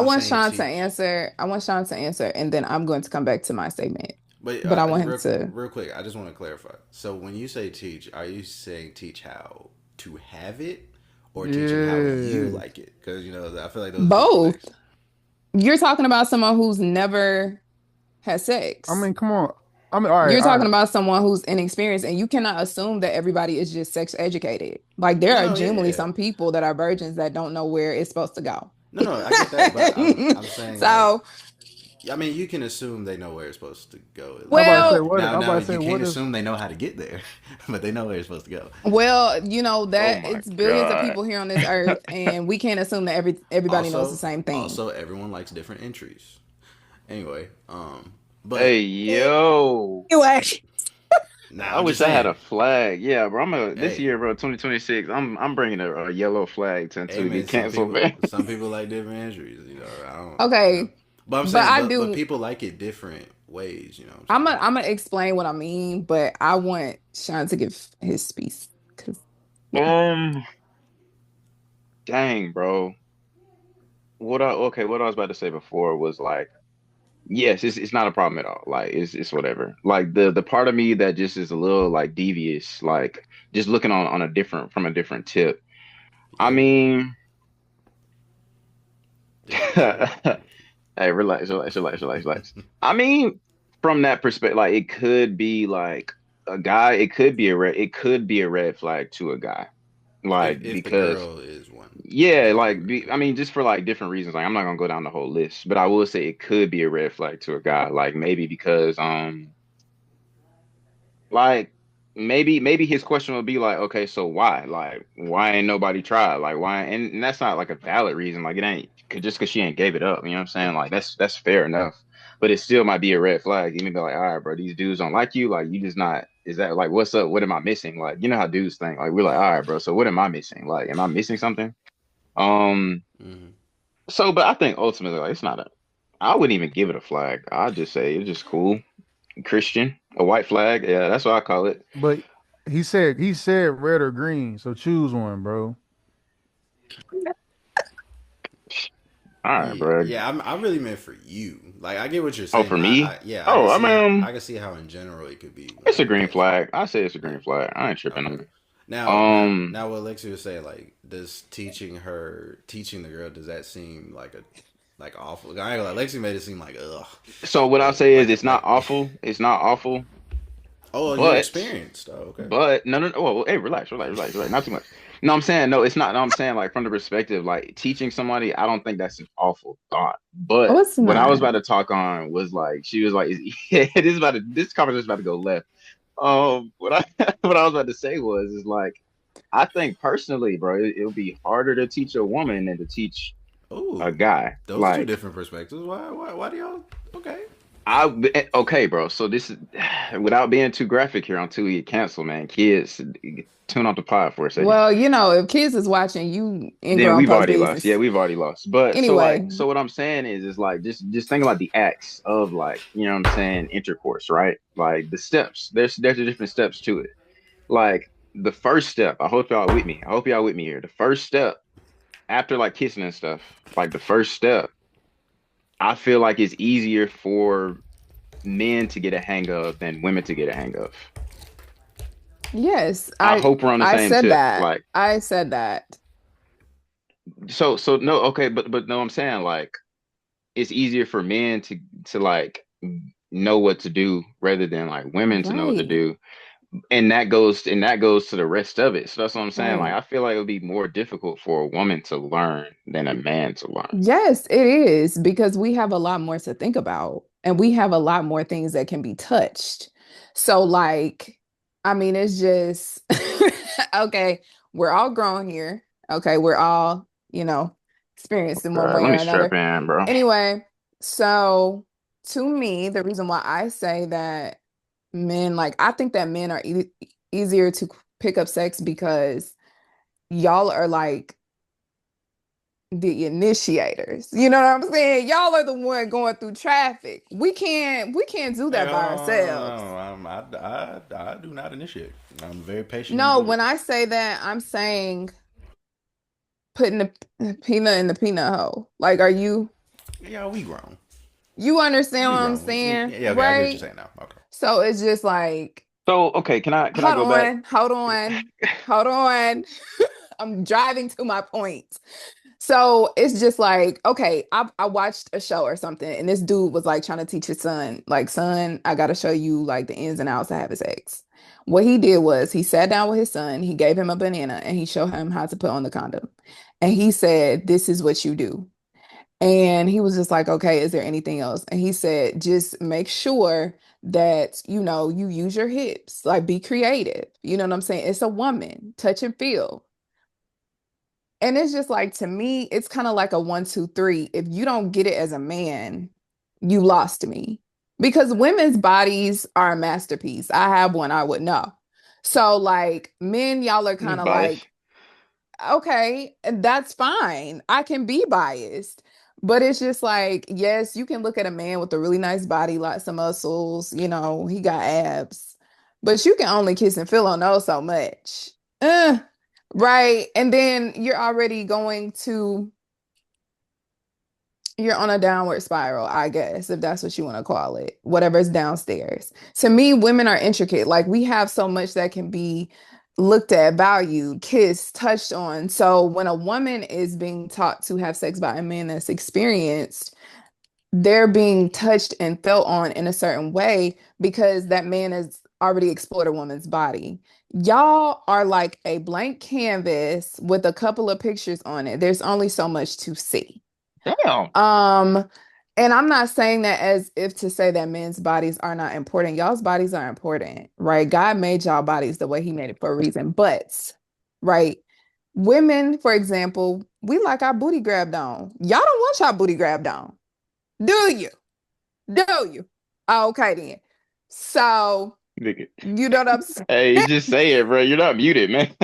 want saying Sean to teach? answer. I want Sean to answer, and then I'm going to come back to my statement. But But I want him to. real quick, I just want to clarify. So when you say teach, are you saying teach how to have it, or teaching how you Yeah. like it? Because I feel like those are two different Both. things. You're talking about someone who's never had I sex. mean, come on. I mean, all right, You're all talking right. about someone who's inexperienced, and you cannot assume that everybody is just sex educated. Like there No, are no, genuinely yeah. some people that are virgins that don't know where it's supposed to go. No, I get that, but I'm saying like, So, I mean, you can assume they know where it's supposed to go at I'm about to least. say well, what Now I'm about to say you can't what if assume they know how to get there, but they know where it's supposed to go. Oh that my it's billions of God. people here on this earth, and we can't assume that everybody knows the Also, same thing. everyone likes different entries. Anyway, but Hey, yo. Anyway, now I I'm just wish I had saying, a flag. Yeah, bro. This hey, year, bro, 2026. I'm bringing a yellow flag hey, until we man, get canceled, man. some people like different entries. I don't, okay. But I'm But saying, I but do. people like it different ways. You know what I'm I'm saying? gonna I'm gonna explain what I mean, but I want Sean to give his speech because yeah. Um, dang, bro. What I was about to say before was like, yes, it's not a problem at all. Like it's whatever. Like the part of me that just is a little like devious, like just looking on a different from a different tip. I Yeah. mean, Yeah. hey, relax, relax, relax, relax, relax. I mean, from that perspective, like it could be like a guy, it could be a red flag to a guy. Like If the because girl is one, yeah, that like category. I mean, just for like different reasons. Like I'm not gonna go down the whole list, but I will say it could be a red flag to a guy. Like maybe because like maybe his question would be like, okay, so why? Like why ain't nobody tried? Like why? And that's not like a valid reason. Like it ain't just because she ain't gave it up. You know what I'm saying? Like that's fair enough. But it still might be a red flag. You may be like, all right, bro, these dudes don't like you. Like you just not. Is that like what's up? What am I missing? Like you know how dudes think. Like we're like, all right, bro. So what am I missing? Like am I missing something? Um. Hmm. So, but I think ultimately, like, it's not a. I wouldn't even give it a flag. I'd just say it's just cool. Christian, a white flag. Yeah, that's what I call it. But he said red or green, so choose one, bro. All right, Yeah, bro. yeah. I really meant for you. Like, I get what you're Oh, saying. for me? Yeah, Oh, I I mean, can see how in general it could be it's a like green okay, so flag. I say it's a yeah, green flag. I ain't tripping on okay. it. Now, what Lexi was saying, like, does teaching the girl, does that seem like awful? I ain't gonna lie, Lexi made it seem like ugh, So what I'll say is it's not like awful. It's not awful, oh, you're but experienced. Oh, okay. no, no, no. Well, hey, relax, relax, relax, relax. Not too much. No, I'm saying no. It's not. No, I'm saying like from the perspective like teaching somebody. I don't think that's an awful thought. Oh, But it's what I was not. about to talk on was like she was like, yeah, this conversation is about to go left. What I what I was about to say was is like I think personally, bro, it'll be harder to teach a woman than to teach a Oh, guy. those two Like different perspectives. Why do y'all? Okay. okay, bro. So this is without being too graphic here on two get canceled, man. Kids, tune off the pod for a second. Well, you know, if kids is watching, you in Then grown we've folks' already lost. Yeah, business. we've already lost. But so like, Anyway, so what I'm saying is like just think about the acts of like, you know what I'm saying, intercourse, right? Like the steps. There's different steps to it. Like the first step. I hope y'all with me. I hope y'all with me here. The first step after like kissing and stuff, like the first step, I feel like it's easier for men to get a hang of than women to get a hang of. yes, I hope we're on the I same said tip. that. Like, I said that. so no, okay, but no, I'm saying like it's easier for men to like know what to do rather than like women to know what to Right. do. And that goes to the rest of it. So that's what I'm saying. Like Right. I feel like it would be more difficult for a woman to learn than a man to learn. Yes, it is because we have a lot more to think about and we have a lot more things that can be touched. So, like, I mean, it's just okay, we're all grown here. Okay, we're all, experienced in one Bro, way let or me strap another. in, bro. Anyway, so to me, the reason why I say that men, like, I think that men are easier to pick up sex because y'all are like the initiators. You know what I'm saying? Y'all are the one going through traffic. We can't do Hey, that hold by ourselves. on. I do not initiate. I'm a very patient No, individual. when I say that, I'm saying putting the peanut in the peanut hole. Like, Yeah, we grown. you understand We what I'm grown. saying? Yeah, okay, I get what you're Right? saying now. Okay. So it's just like, So okay, can I hold go back? on, hold on, hold on. I'm driving to my point. So it's just like, okay, I watched a show or something, and this dude was like trying to teach his son, like, son, I gotta show you like the ins and outs of having sex. What he did was he sat down with his son, he gave him a banana, and he showed him how to put on the condom. And he said, this is what you do. And he was just like, okay, is there anything else? And he said, just make sure that, you use your hips, like be creative. You know what I'm saying? It's a woman, touch and feel. And it's just like, to me, it's kind of like a one, two, three. If you don't get it as a man, you lost me. Because women's bodies are a masterpiece. I have one, I would know. So, like, men, y'all are kind Just of bias. like, okay, and that's fine. I can be biased. But it's just like, yes, you can look at a man with a really nice body, lots of muscles, he got abs, but you can only kiss and feel on those so much. Uh, right. And then you're on a downward spiral, I guess, if that's what you want to call it, whatever's downstairs. To me, women are intricate. Like we have so much that can be looked at, valued, kissed, touched on. So when a woman is being taught to have sex by a man that's experienced, they're being touched and felt on in a certain way because that man has already explored a woman's body. Y'all are like a blank canvas with a couple of pictures on it. There's only so much to see. Damn. Um, and I'm not saying that as if to say that men's bodies are not important. Y'all's bodies are important, right? God made y'all bodies the way he made it for a reason. But, right, women, for example, we like our booty grabbed on. Y'all don't want y'all booty grabbed on. Do you? Do you? Okay, then. So, Nigga. you know what I'm saying? Hey, just say it, bro. You're not muted, man.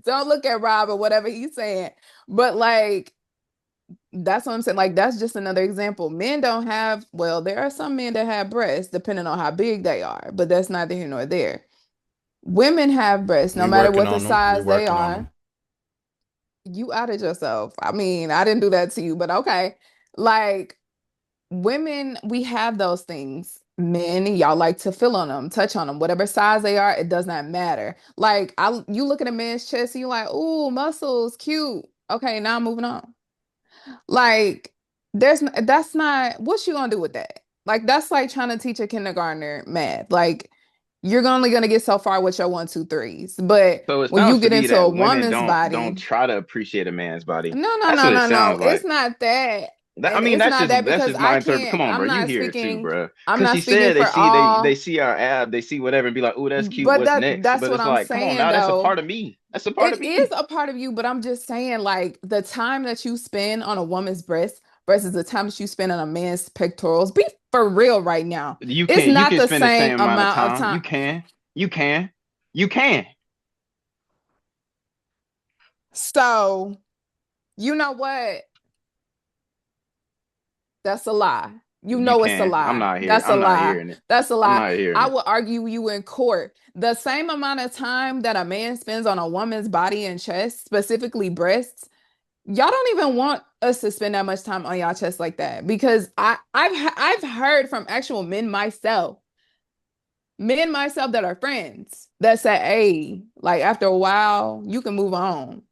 Don't look at Rob or whatever he's saying. But like, that's what I'm saying. Like, that's just another example. Men don't have, well, there are some men that have breasts, depending on how big they are, but that's neither here nor there. Women have breasts, no We matter working what the on them. We size they working on are. them. You outed yourself. I mean, I didn't do that to you, but okay. Like, women, we have those things. Men, y'all like to feel on them, touch on them, whatever size they are, it does not matter. Like, you look at a man's chest and you're like, ooh, muscles, cute. Okay, now I'm moving on. Like, that's not what you gonna do with that. Like, that's like trying to teach a kindergartner math. Like, you're only gonna get so far with your one, two, threes. But So it when you sounds to get be into a that women woman's don't body, try to appreciate a man's body. no, no, That's no, what it no, no. sounds It's like. not that. I And mean, it's not that that's because just I my interpret. can't, Come on, bro. You hear it too, bro. I'm Because not she speaking said for they all, see our ab, they see whatever, and be like, "Oh, that's cute. but What's next?" that's But what it's I'm like, come on saying now, that's a part though. of me. That's a part of It is me. a part of you, but I'm just saying, like, the time that you spend on a woman's breast versus the time that you spend on a man's pectorals, be for real right now. It's You not can the spend the same same amount of amount of time. time. You can, you can. So, you know what? That's a lie. You You know it's a can. lie. That's a I'm not lie. hearing it. That's a I'm lie. not hearing I it. would argue you in court. The same amount of time that a man spends on a woman's body and chest, specifically breasts, y'all don't even want us to spend that much time on y'all chest like that because I've heard from actual men myself that are friends that say, "Hey, like after a while, you can move on."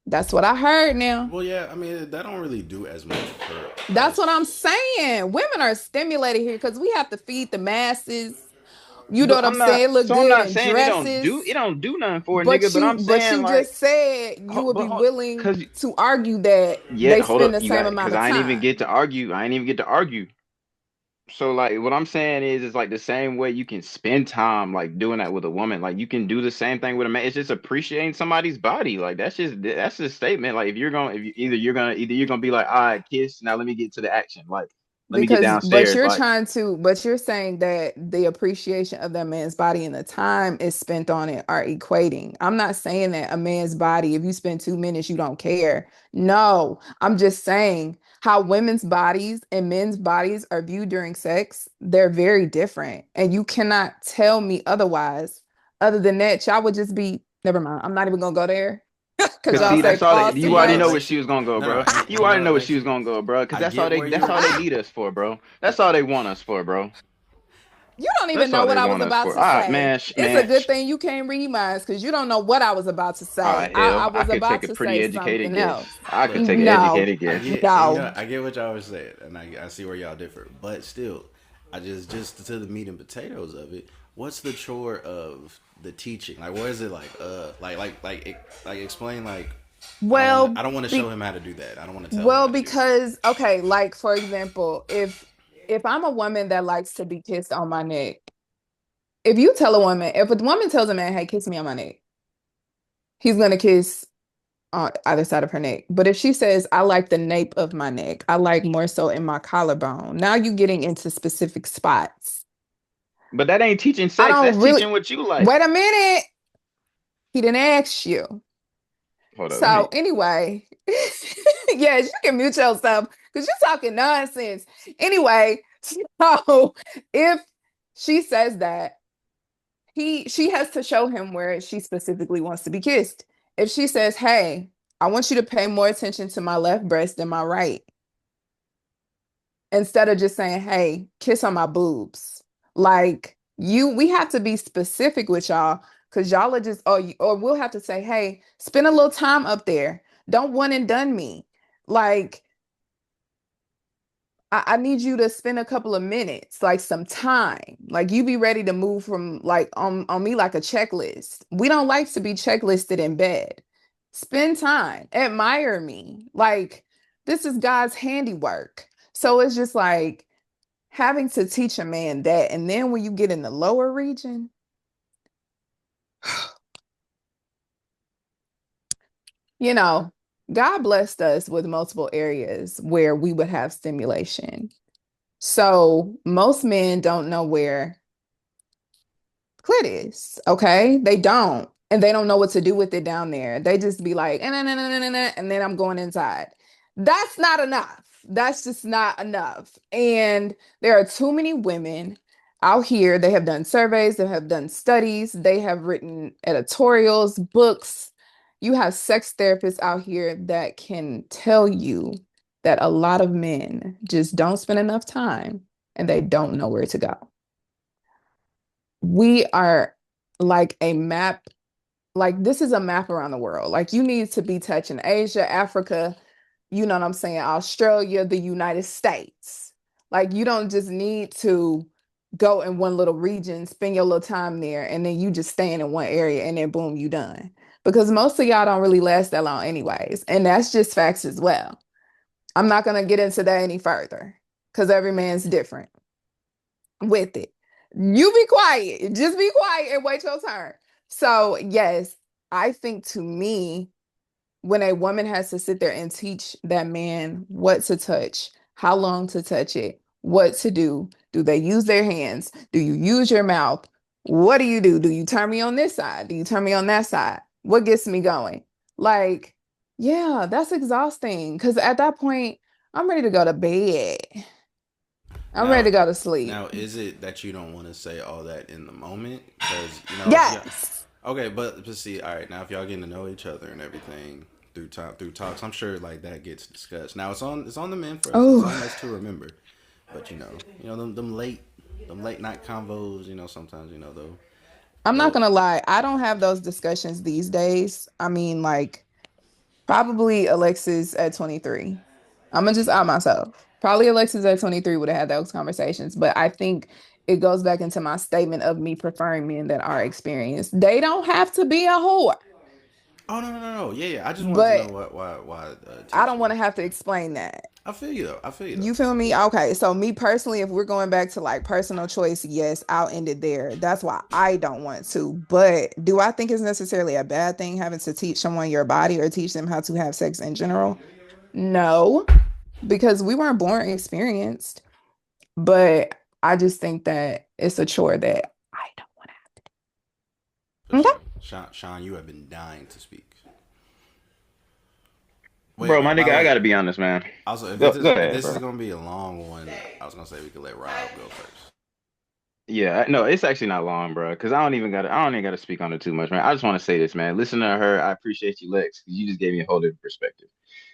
That's what I heard now. Well, yeah. I mean, that don't really do as much for That's what I'm us. saying. Women are stimulated here because we have to feed the masses. You know But what I'm saying? Look I'm good not in saying it dresses. don't do nothing for a But nigga, but you I'm but saying you like, just said you would but be willing cause to argue that yeah, they hold spend up, the you same got amount because of I ain't even time. get to argue. I ain't even get to argue. So like what I'm saying is like the same way you can spend time like doing that with a woman, like you can do the same thing with a man. It's just appreciating somebody's body. Like that's just a statement. Like if you're gonna if you, either you're gonna be like, all right, kiss, now let me get to the action. Like let me get But downstairs. you're Like trying to, but you're saying that the appreciation of that man's body and the time is spent on it are equating. I'm not saying that a man's body, if you spend 2 minutes, you don't care. No, I'm just saying how women's bodies and men's bodies are viewed during sex, they're very different. And you cannot tell me otherwise. Other than that, y'all would just be, never mind. I'm not even gonna go there. Because cause y'all see Nah, say that's all they pause you too you know already what, know much. where she Lexi? was gonna go, No, bro. no. You You know already what, know where she Lexi? was gonna go, bro. Cause I get where that's you're. all they need us for, bro. That's all they want us for, bro. You don't even That's know all what they I was want us about for. to All right, say. It's a good thing you can't read minds because you don't know what I was about to all say. right, I hell, I was could take about a to pretty say educated something guess. else. I could Look, take an No, educated I guess. get, you know, no. I get what y'all were saying, and I see where y'all differ. But still, I just to the meat and potatoes of it. What's the chore of the teaching? Like, what is it like? Like explain. Like, Well, I don't want to show be, him how to do that. I don't want to tell him well, how to do that. because okay, like for example, if I'm a woman that likes to be kissed on my neck, if a woman tells a man, "Hey, kiss me on my neck," he's gonna kiss on either side of her neck. But if she says, "I like the nape of my neck, I like more so in my collarbone," now you're getting into specific spots. But that ain't teaching I sex. That's don't really teaching what you like. wait a minute. He didn't ask you. Hold up. Let So me. anyway, yes, you can mute yourself because you're talking nonsense. Anyway, so if she says that, she has to show him where she specifically wants to be kissed. If she says, "Hey, I want you to pay more attention to my left breast than my right," instead of just saying, "Hey, kiss on my boobs." Like we have to be specific with y'all because y'all are just, or we'll have to say, "Hey, spend a little time up there. Don't one and done me." Like I need you to spend a couple of minutes, like some time. Like you be ready to move from like on me like a checklist. We don't like to be checklisted in bed. Spend time, admire me. Like this is God's handiwork. So it's just like having to teach a man that. And then when you get in the lower region, you know, God blessed us with multiple areas where we would have stimulation. So most men don't know where clit is, okay? They don't. And they don't know what to do with it down there. They just be like, and then I'm going inside. That's not enough. That's just not enough. And there are too many women out here. They have done surveys, they have done studies, they have written editorials, books. You have sex therapists out here that can tell you that a lot of men just don't spend enough time and they don't know where to go. We are like a map, like this is a map around the world. Like you need to be touching Asia, Africa, you know what I'm saying, Australia, the United States. Like you don't just need to go in one little region, spend your little time there, and then you just staying in one area and then boom, you done. Because most of y'all don't really last that long anyways. And that's just facts as well. I'm not gonna get into that any further because every man's different with it. You be quiet. Just be quiet and wait your turn. So, yes, I think to me, when a woman has to sit there and teach that man what to touch, how long to touch it, what to do they use their hands? Do you use your mouth? What do you do? Do you turn me on this side? Do you turn me on that side? What gets me going? Like, yeah, that's exhausting because at that point, I'm ready to go to bed. I'm ready Now, to go to sleep. now, is it that you don't want to say all that in the moment? Because if you Yes. okay, but see, all right, now if y'all getting to know each other and everything through talks, I'm sure like that gets discussed. Now it's on the men for us. It's Oh, on us to remember. But them late night convos. Sometimes I'm not though. gonna lie. I don't have those discussions these days. I mean, like probably Alexis at 23. I'm gonna just out myself. Probably Alexis at 23 would have had those conversations, but I think it goes back into my statement of me preferring men that are experienced. They don't have to be a whore, Oh no, yeah, yeah. I just wanted to know but why I don't teaching. want to have to explain that. I feel you though. I feel you though. You feel me? Okay. So me personally, if we're going back to like personal choice, yes, I'll end it there. That's why I don't want to. But do I think it's necessarily a bad thing having to teach someone your body or teach them how to have sex in general? No, because we weren't born experienced. But I just think that it's a chore that I don't want For to. Okay. sure. Sean, you have been dying to speak. Bro, Wait, my by nigga, the I way, gotta be honest, man. also Go, go if ahead, this is bro. gonna be a long one, I was gonna say we could let Rob go first. Yeah, no, it's actually not long, bro. Because I don't even gotta speak on it too much, man. I just want to say this, man. Listen to her. I appreciate you, Lex, because you just gave me a whole different perspective.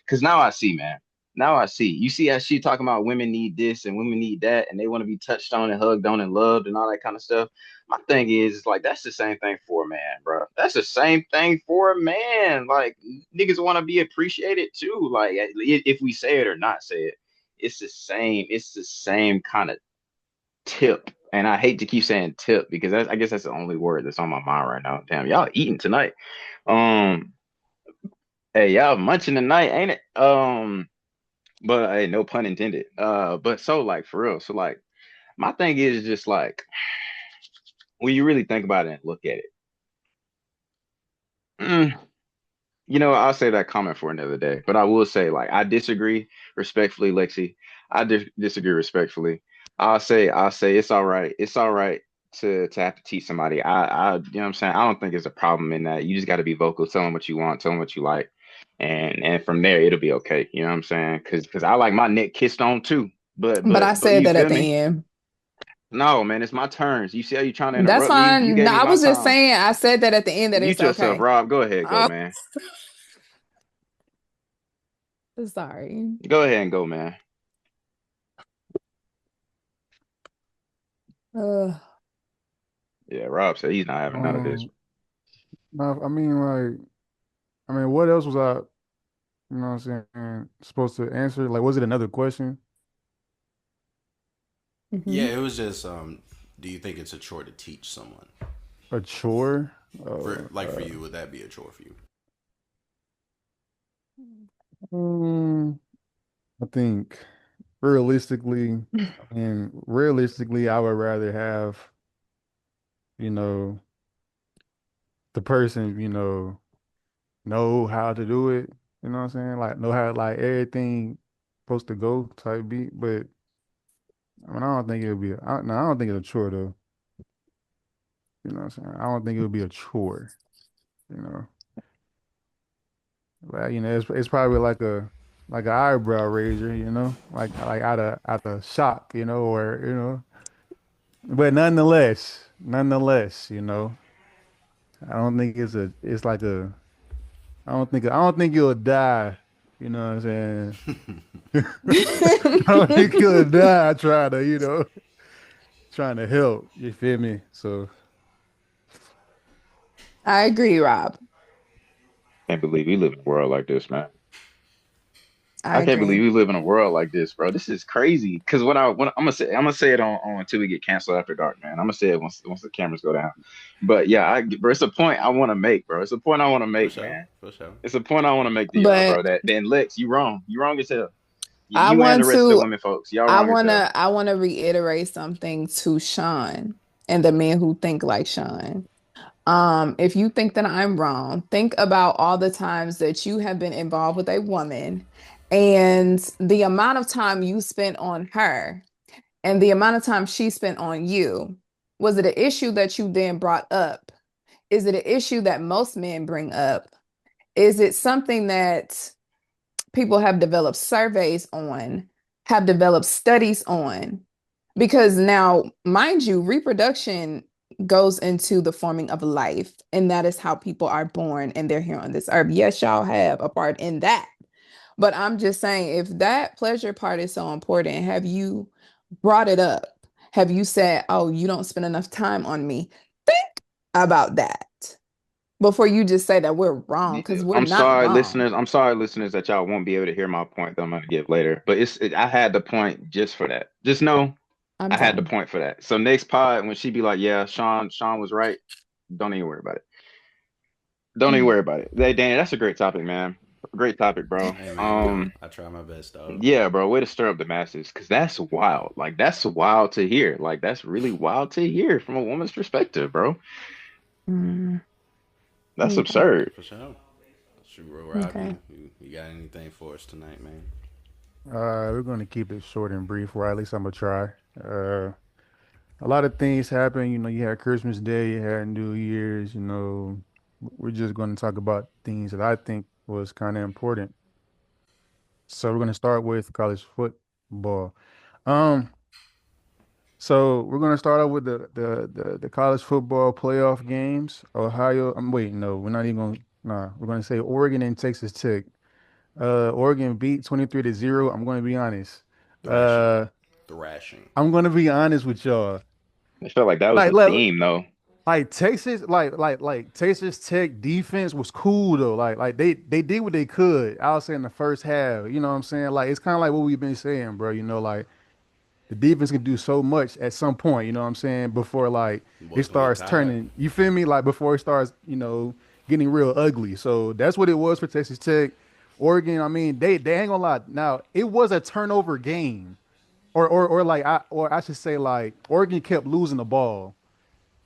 Because now I see, man. Now I see. You see how she talking about women need this and women need that, and they want to be touched on and hugged on and loved and all that kind of stuff. My thing is like that's the same thing for a man, bro. That's the same thing for a man. Like niggas want to be appreciated too. Like if we say it or not say it, it's the same. It's the same kind of tip. And I hate to keep saying tip because I guess that's the only word that's on my mind right now. Damn, y'all eating tonight. Um, hey, y'all munching tonight, ain't it? But hey, no pun intended. But so like for real. So like my thing is just like when you really think about it and look at it. mm, I'll say that comment for another day. But I will say like I disagree respectfully, Lexi. I disagree respectfully. I'll say it's all right. It's all right to have to teach somebody. You know what I'm saying? I don't think there's a problem in that. You just got to be vocal, tell them what you want, tell them what you like. and from there it'll be okay. You know what I'm saying? Because I like my neck kissed on too. But I But said you that at feel the me? end. No, man, it's my turns. You see how you trying to That's interrupt me? You fine. gave No, me I my was just time. saying, I said that at the end that it's Mute yourself, okay. Rob. Go ahead, go, Oh, man. sorry. Go ahead and go, man. Uh, Yeah, Rob said he's not having none of this. Um, I mean, like, I mean, what else was I, you know what I'm saying, supposed to answer? Like, was it another question? Yeah, mhm. it was just do you think it's a chore to teach someone? A chore? For like for you, would that be a chore for you? Um, I think realistically, I mean, realistically, I would rather have, you know, the person, know how to do it. You know what I'm saying? Like, know how, like, everything supposed to go type beat. But I mean, I don't think it'll be, no, I don't think it's a chore though. You know what I'm saying? I don't think it'll be a chore, you know. Like, it's probably like an eyebrow raiser, like out of shock, or but nonetheless, I don't think it's like a I don't think you'll die, you know what I'm saying? I don't think you'll die trying to help. You feel me? So I agree, Rob. Can't believe we live in a world like this, man. I I can't believe agree. we live in a world like this, bro. This is crazy. Because when I'm gonna say it on until we get canceled after dark, man. I'm gonna say it once the cameras go down. But yeah, bro, it's a point I want to make, bro. It's a point I want to For make, sure, man. for sure. It's a point I want to make to y'all, But bro. That then Lex, you wrong. You wrong as hell. I You and want the rest of the to women folks, y'all I wrong as hell. wanna I wanna reiterate something to Sean and the men who think like Sean. If you think that I'm wrong, think about all the times that you have been involved with a woman and the amount of time you spent on her and the amount of time she spent on you. Was it an issue that you then brought up? Is it an issue that most men bring up? Is it something that people have developed surveys on, have developed studies on? Because now, mind you, reproduction goes into the forming of life, and that is how people are born and they're here on this earth. Yes, y'all have a part in that. But I'm just saying, if that pleasure part is so important, have you brought it up? Have you said, oh, you don't spend enough time on me? Think about that before you just say that we're wrong, because we're not wrong. I'm sorry, listeners, that y'all won't be able to hear my point that I'm gonna give later. But I had the point just for that. Just know I'm I had the done. point for that. So next pod, when she be like, "Yeah, Sean was right," don't even worry about it. Don't even worry about it. Hey, Danny, that's a great topic, man. Great topic, bro. Hey man, you know, I try my best, dog. Yeah, bro. Way to stir up the masses, because that's wild. Like that's wild to hear. Like that's really wild to hear from a woman's perspective, bro. Mm, That's okay. absurd. For sure. Shoot, bro, Rob, Okay. you got anything for us tonight, man? we're gonna keep it short and brief, or at least I'm gonna try. A lot of things happen. You had Christmas Day, you had New Year's. We're just going to talk about things that I think was kind of important. So we're going to start with college football. Um, so we're going to start out with the college football playoff games. Ohio, I'm waiting. No, we're not even going. Nah, we're going to say Oregon and Texas Tech. Oregon beat 23-0. I'm going to be honest. Thrashing, Uh, thrashing. I'm going to be honest with y'all. I felt like that was Like, the like, theme, though. Like Texas, like Texas Tech defense was cool though. Like they did what they could. I would say in the first half. You know what I'm saying? Like it's kind of like what we've been saying, bro. Like the defense can do so much at some point. You know what I'm saying? Before like The it boys gonna get starts tired. turning. You feel me? Like before it starts, getting real ugly. So that's what it was for Texas Tech. Oregon, I mean, they ain't gonna lie. Now it was a turnover game, or I should say like Oregon kept losing the ball.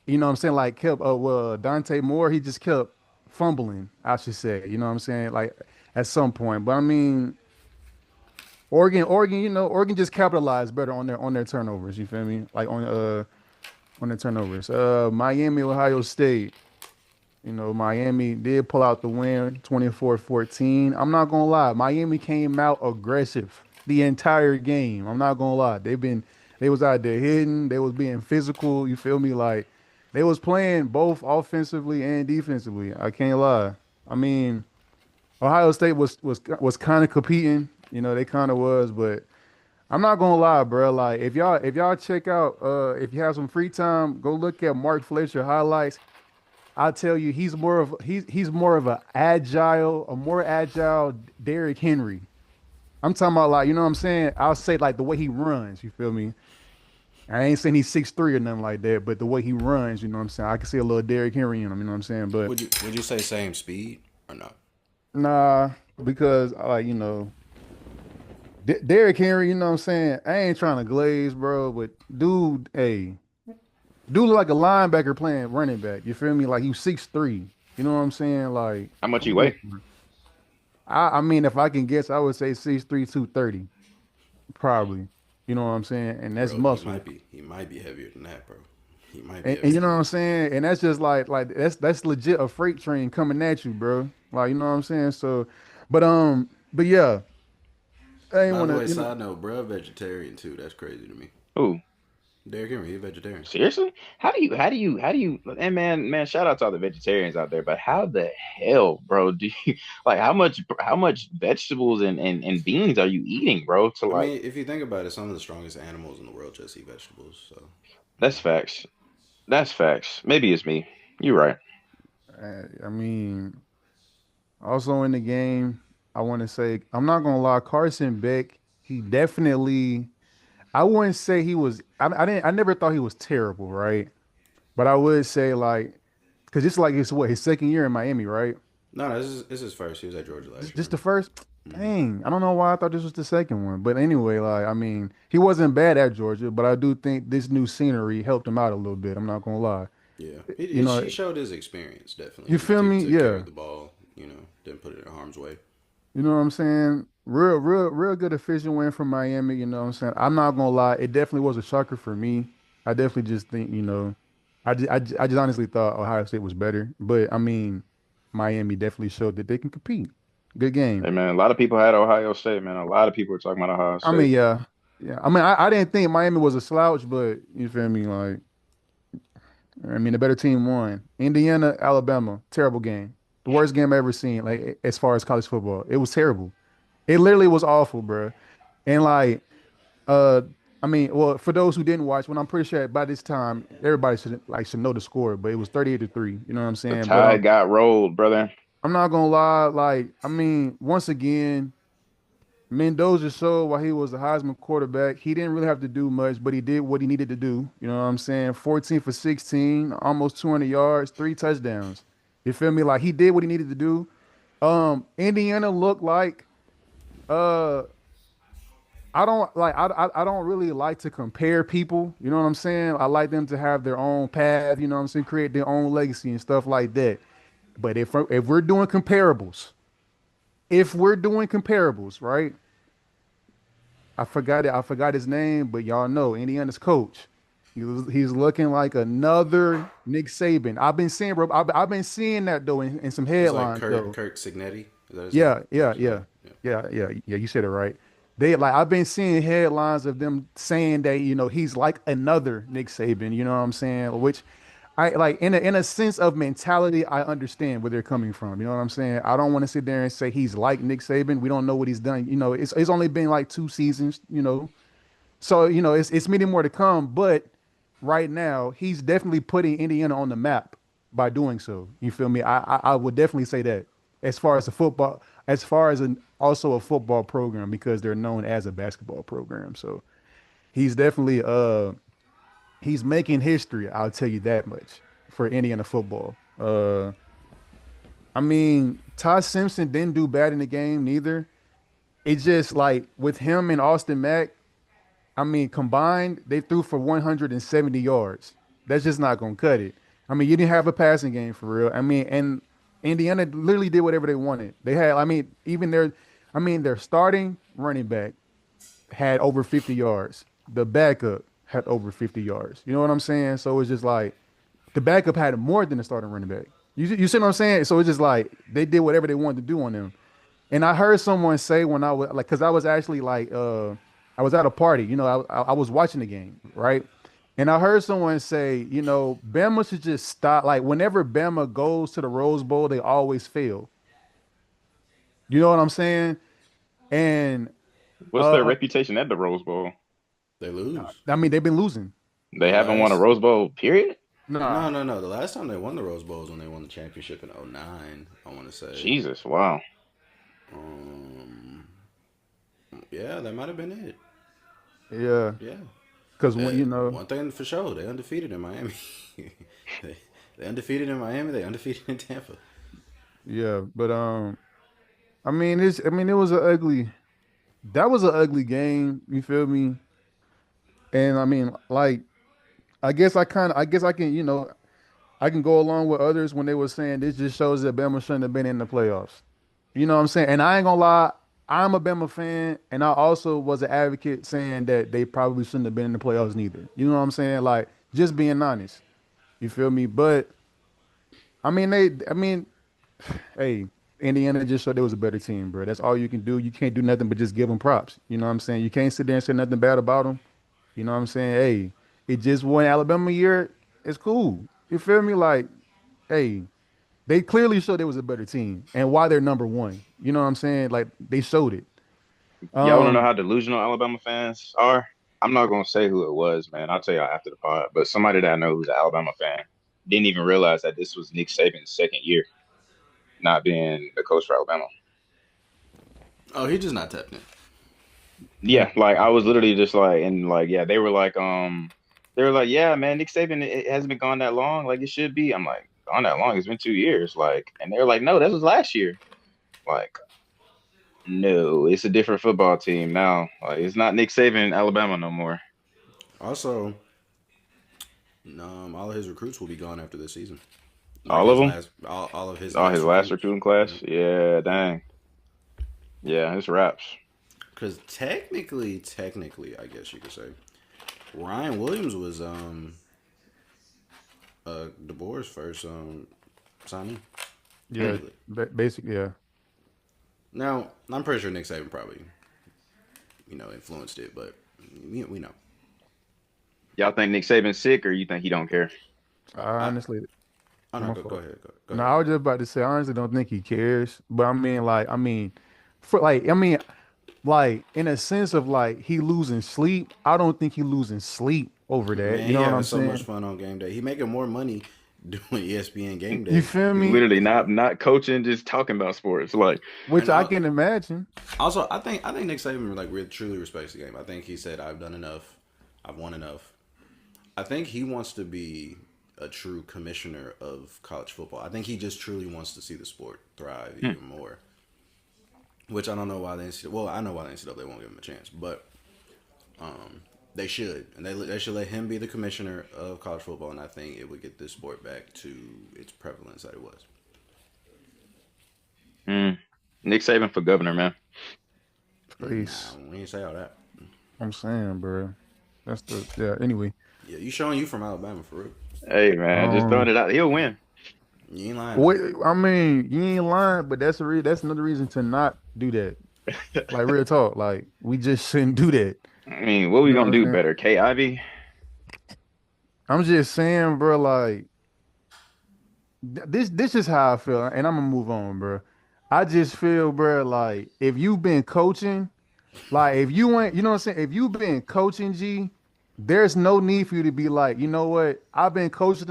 You know what I'm saying? Like kept well, Dante Moore, he just kept fumbling, I should say. You know what I'm saying? Like at some point. But I mean, Oregon, Oregon just capitalized better on their turnovers, you feel me? Like on their turnovers. Miami, Ohio State. Miami did pull out the win 24-14. I'm not gonna lie, Miami came out aggressive the entire game. I'm not gonna lie. They was out there hitting, they was being physical, you feel me? Like they was playing both offensively and defensively. I can't lie. I mean, Ohio State was kind of competing, they kind of was, but I'm not gonna lie, bro. Like if y'all check out if you have some free time, go look at Mark Fletcher highlights. I tell you, he's more of a more agile Derrick Henry. I'm talking about like, you know what I'm saying? I'll say like the way he runs, you feel me? I ain't saying he's 6'3" or nothing like that, but the way he runs, you know what I'm saying? I can see a little Derrick Henry in him, you know what I'm saying? But Would you say same speed or no? nah, because like, Derrick Henry, you know what I'm saying? I ain't trying to glaze, bro, but dude look like a linebacker playing running back. You feel me? Like you 6'3". You know what I'm saying? Like, How much come you on. weigh? I mean, if I can guess, I would say 6'3", 230, probably. You know what I'm saying? And that's Bro, he muscle. might be. He might be heavier than that, bro. He might be And heavier you know than what I'm that. saying? And that's just like that's legit a freight train coming at you, bro. Like, you know what I'm saying? So, but yeah, I ain't By the wanna, way, side note, bro, vegetarian too. That's crazy to me. Ooh, Derrick Henry, he a vegetarian. seriously? How do you? And man, shout out to all the vegetarians out there. But how the hell, bro? Do you like how much vegetables and beans are you eating, bro? To I like, mean, if you think about it, some of the strongest animals in the world just eat vegetables. So that's facts. That's facts. Maybe it's me. You're right. I mean, also in the game, I want to say I'm not gonna lie, Carson Beck, he definitely. I wouldn't say he was. I never thought he was terrible, right? But I would say like, because it's like it's what his second year in Miami, right? no, this is his first. He was at Georgia last year. Just the first. Dang, I don't know why I thought this was the second one. But anyway, like I mean, he wasn't bad at Georgia, but I do think this new scenery helped him out a little bit. I'm not gonna lie. Yeah, You know, he showed his experience definitely. you feel He me? took care Yeah. of the ball. Didn't put it in harm's way. You know what I'm saying? Real good efficient win from Miami. You know what I'm saying? I'm not gonna lie, it definitely was a shocker for me. I definitely just think, I just honestly thought Ohio State was better. But I mean, Miami definitely showed that they can compete. Good game. Hey man, a lot of people had Ohio State, man. A lot of people were talking about Ohio I mean, State. yeah. Yeah. I mean, I didn't think Miami was a slouch, but you feel me? Like, I mean, the better team won. Indiana, Alabama, terrible game. The worst game I ever seen, like as far as college football. It was terrible. It literally was awful, bro. And like, Uh, I mean, well, for those who didn't watch, when I'm pretty sure by this time everybody should know the score, but it was 38-3. You know what I'm The saying? But tide got rolled, brother. I'm not gonna lie. Like, I mean, once again, Mendoza showed why he was a Heisman quarterback. He didn't really have to do much, but he did what he needed to do. You know what I'm saying? 14 for 16, almost 200 yards, three touchdowns. You feel me? Like he did what he needed to do. Indiana looked like uh I don't really like to compare people. You know what I'm saying? I like them to have their own path. You know what I'm saying? Create their own legacy and stuff like that. But if we're doing comparables, right? I forgot it. I forgot his name, but y'all know Indiana's coach. He's looking like another Nick Saban. I've been seeing, bro. I've been seeing that though in some It's like headlines Kirk though. Kirk Signetti. Is that his name? Yeah, Kirk yeah, Signetti. yeah, Yeah. yeah. You said it right. They like I've been seeing headlines of them saying that he's like another Nick Saban. You know what I'm saying? Which I like in a sense of mentality, I understand where they're coming from. You know what I'm saying? I don't want to sit there and say he's like Nick Saban. We don't know what he's done. It's only been like 2 seasons. So it's many more to come. But right now, he's definitely putting Indiana on the map by doing so. You feel me? I would definitely say that as far as also a football program because they're known as a basketball program. So he's definitely he's making history. I'll tell you that much for Indiana football. I mean, Todd Simpson didn't do bad in the game neither. It's just like with him and Austin Mack. I mean, combined, they threw for 170 yards. That's just not gonna cut it. I mean, you didn't have a passing game for real. I mean, and Indiana literally did whatever they wanted. They had, I mean, their starting running back had over 50 yards. The backup had over 50 yards. You know what I'm saying? So it's just like the backup had more than the starting running back. You see what I'm saying? So it's just like they did whatever they wanted to do on them. And I heard someone say when I was like, because I was actually like, I was at a party, I was watching the game, right? And I heard someone say, Bama should just stop. Like whenever Bama goes to the Rose Bowl, they always fail. You know what I'm saying? And What's their uh, reputation at the Rose Bowl? They lose. I mean, they've been losing. They The haven't won a last Rose Bowl, period? No, Nah, no, no. The last time they won the Rose Bowl was when they won the championship in '09. I want to say. Jesus, wow. Um, yeah, that might have been it. yeah, Yeah. because when One thing for sure, they undefeated in Miami. they, they undefeated in Miami. They undefeated in Tampa. yeah, but I mean, it was an ugly. That was an ugly game. You feel me? And I mean, like, I guess I can, I can go along with others when they were saying this just shows that Bama shouldn't have been in the playoffs. You know what I'm saying? And I ain't gonna lie, I'm a Bama fan, and I also was an advocate saying that they probably shouldn't have been in the playoffs neither. You know what I'm saying? Like, just being honest. You feel me? But I mean, hey, Indiana just showed they was a better team, bro. That's all you can do. You can't do nothing but just give them props. You know what I'm saying? You can't sit there and say nothing bad about them. You know what I'm saying? Hey, it just won Alabama year. It's cool. You feel me? Like, hey, they clearly showed they was a better team and why they're number one. You know what I'm saying? Like they showed it. Y'all want to know Um, how delusional Alabama fans are? I'm not gonna say who it was, man. I'll tell y'all after the pod. But somebody that I know who's an Alabama fan didn't even realize that this was Nick Saban's second year not being the coach for Alabama. Oh, he just not tapped in. Yeah, like I was literally just like, and like, yeah, they were like, yeah, man, Nick Saban, it hasn't been gone that long, like it should be. I'm like, gone that long? It's been 2 years, like, and they're like, no, that was last year. Like, no, it's a different football team now. Like, it's not Nick Saban, Alabama no more. Also, all of his recruits will be gone after this season. Like All of his them, last, all of his all his last last recruits. recruiting Yeah. class. Yeah, dang. Yeah, it's wraps. Because technically, I guess you could say Ryan Williams was DeBoer's first signing. Hmm. yeah, Technically. basically, yeah. Now I'm pretty sure Nick Saban probably influenced it, but we know. Y'all think Nick Saban's sick, or you think he don't care? I I honestly, oh no, my go fault. ahead, go No, ahead. I was just about to say, I honestly don't think he cares. But for like in a sense of like he losing sleep. I don't think he losing sleep over that. Man, You he know what having I'm so much saying? fun on game day. He making more money doing ESPN game You day. feel me? Literally not coaching, just talking about sports. Like, Which And I can imagine. also, I think Nick Saban like really truly respects the game. I think he said, "I've done enough. I've won enough." I think he wants to be a true commissioner of college football. I think he just truly wants to see the sport thrive hmm, even more. Which I don't know why the NCAA. Well, I know why the NCAA won't give him a chance, but they should, and they should let him be the commissioner of college football. And I think it would get this sport back to its prevalence that it was. hmm. Nick Saban for governor, man. Nah, Please. we ain't say all that. I'm saying, bro. That's the yeah. Anyway, Yeah, you showing you from Alabama for real. Hey, man, just throwing um, it out. He'll win. You ain't lying though. wait. I mean, you ain't lying, but that's another reason to not do that. Like real talk. Like we just shouldn't do that. I mean, what we You know gonna what I'm do saying? better? K Ivy? I'm just saying, bro. Like this is how I feel, and I'm gonna move on, bro. I just feel, bro, like if you've been coaching, like if you ain't, you know what I'm saying? If you've been coaching, G, there's no need for you to be like, you know what? I've been coaching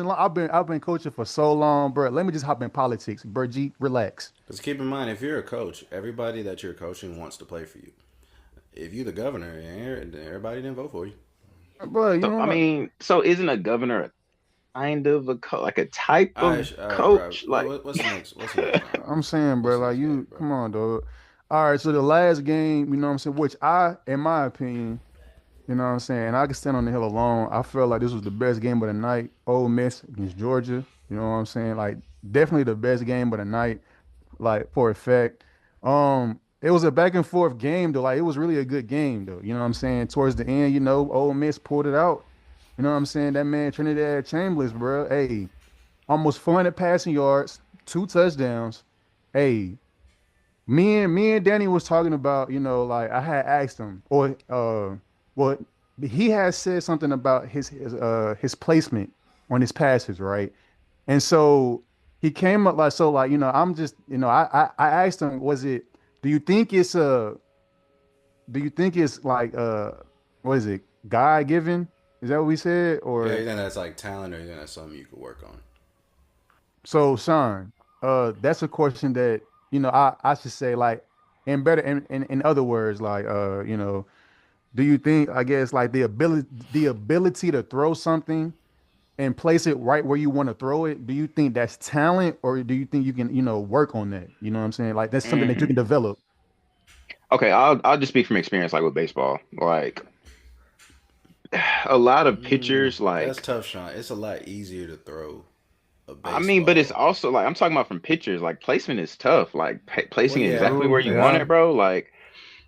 for so long, bro. Let me just hop in politics, bro. G, relax. Because keep in mind, if you're a coach, everybody that you're coaching wants to play for you. If you're the governor, everybody didn't vote for you. Bro, you So know I what? mean, so isn't a governor a kind of a like a type of All right, bro. coach? Like, What's the next? What's the next game? I'm saying, bro, What's the like next game, you, bro? come on, dog. All right, so the last game, you know what I'm saying, which in my opinion, you know what I'm saying? And I can stand on the hill alone. I felt like this was the best game of the night. Ole Miss against Georgia. You know what I'm saying? Like definitely the best game of the night, like for a fact. It was a back and forth game though. Like it was really a good game though. You know what I'm saying? Towards the end, Ole Miss pulled it out. You know what I'm saying? That man Trinidad Chambers, bro. Hey, almost 400 passing yards, 2 touchdowns. Hey, me and Danny was talking about, like I had asked him, or well, he has said something about his placement on his passes, right? And so he came up like so like, I'm just, I asked him, do you think it's like what is it, God given? Is that what we said? Yeah, Or you think that's like talent, or you think that's something you could work on? so, Sean, that's a question that, I should say, like, in other words, like, do you think, I guess, like the ability to throw something and place it right where you want to throw it, do you think that's talent, or do you think you can, work on that? You know what I'm saying? Like that's something that you Mm. can develop. Okay, I'll just speak from experience, like with baseball. Like a lot of pitchers, That's like tough, Sean. It's a lot easier to throw a I mean, but it's baseball. also like I'm talking about from pitchers. Like placement is tough. Like Well, placing it yeah, exactly where True. you want Yeah. it, bro. Like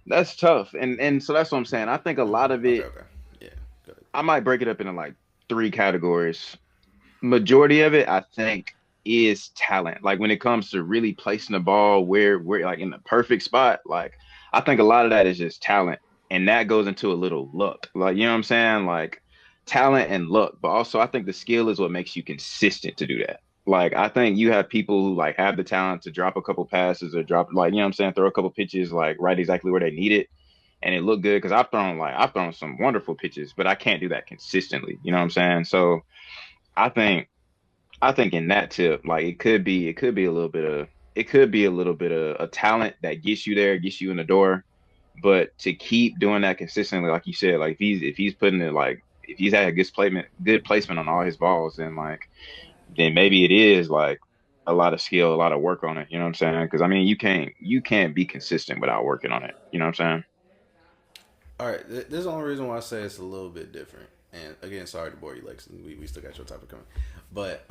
that's tough. And so that's what I'm saying. I think a lot of okay, it. okay, yeah, good. I might break it up into like three categories. Majority of it, I think, is talent. Like when it comes to really placing the ball where like in the perfect spot, like I think a lot of that is just talent. And that goes into a little luck. Like, you know what I'm saying? Like talent and luck. But also I think the skill is what makes you consistent to do that. Like I think you have people who like have the talent to drop a couple passes or drop like, you know what I'm saying, throw a couple pitches like right exactly where they need it. And it looked good because I've thrown some wonderful pitches, but I can't do that consistently. You know what I'm saying? So I think I think in that tip, like it could be a little bit of a talent that gets you there, gets you in the door. But to keep doing that consistently, like you said, like if he's putting it like if he's had a good placement on all his balls, then maybe it is like a lot of skill, a lot of work on it. You know what I'm saying? Because I mean, you can't be consistent without working on it. You know what I'm saying? All right, this is the only reason why I say it's a little bit different. And again, sorry to bore you, Lex. We still got your topic coming, but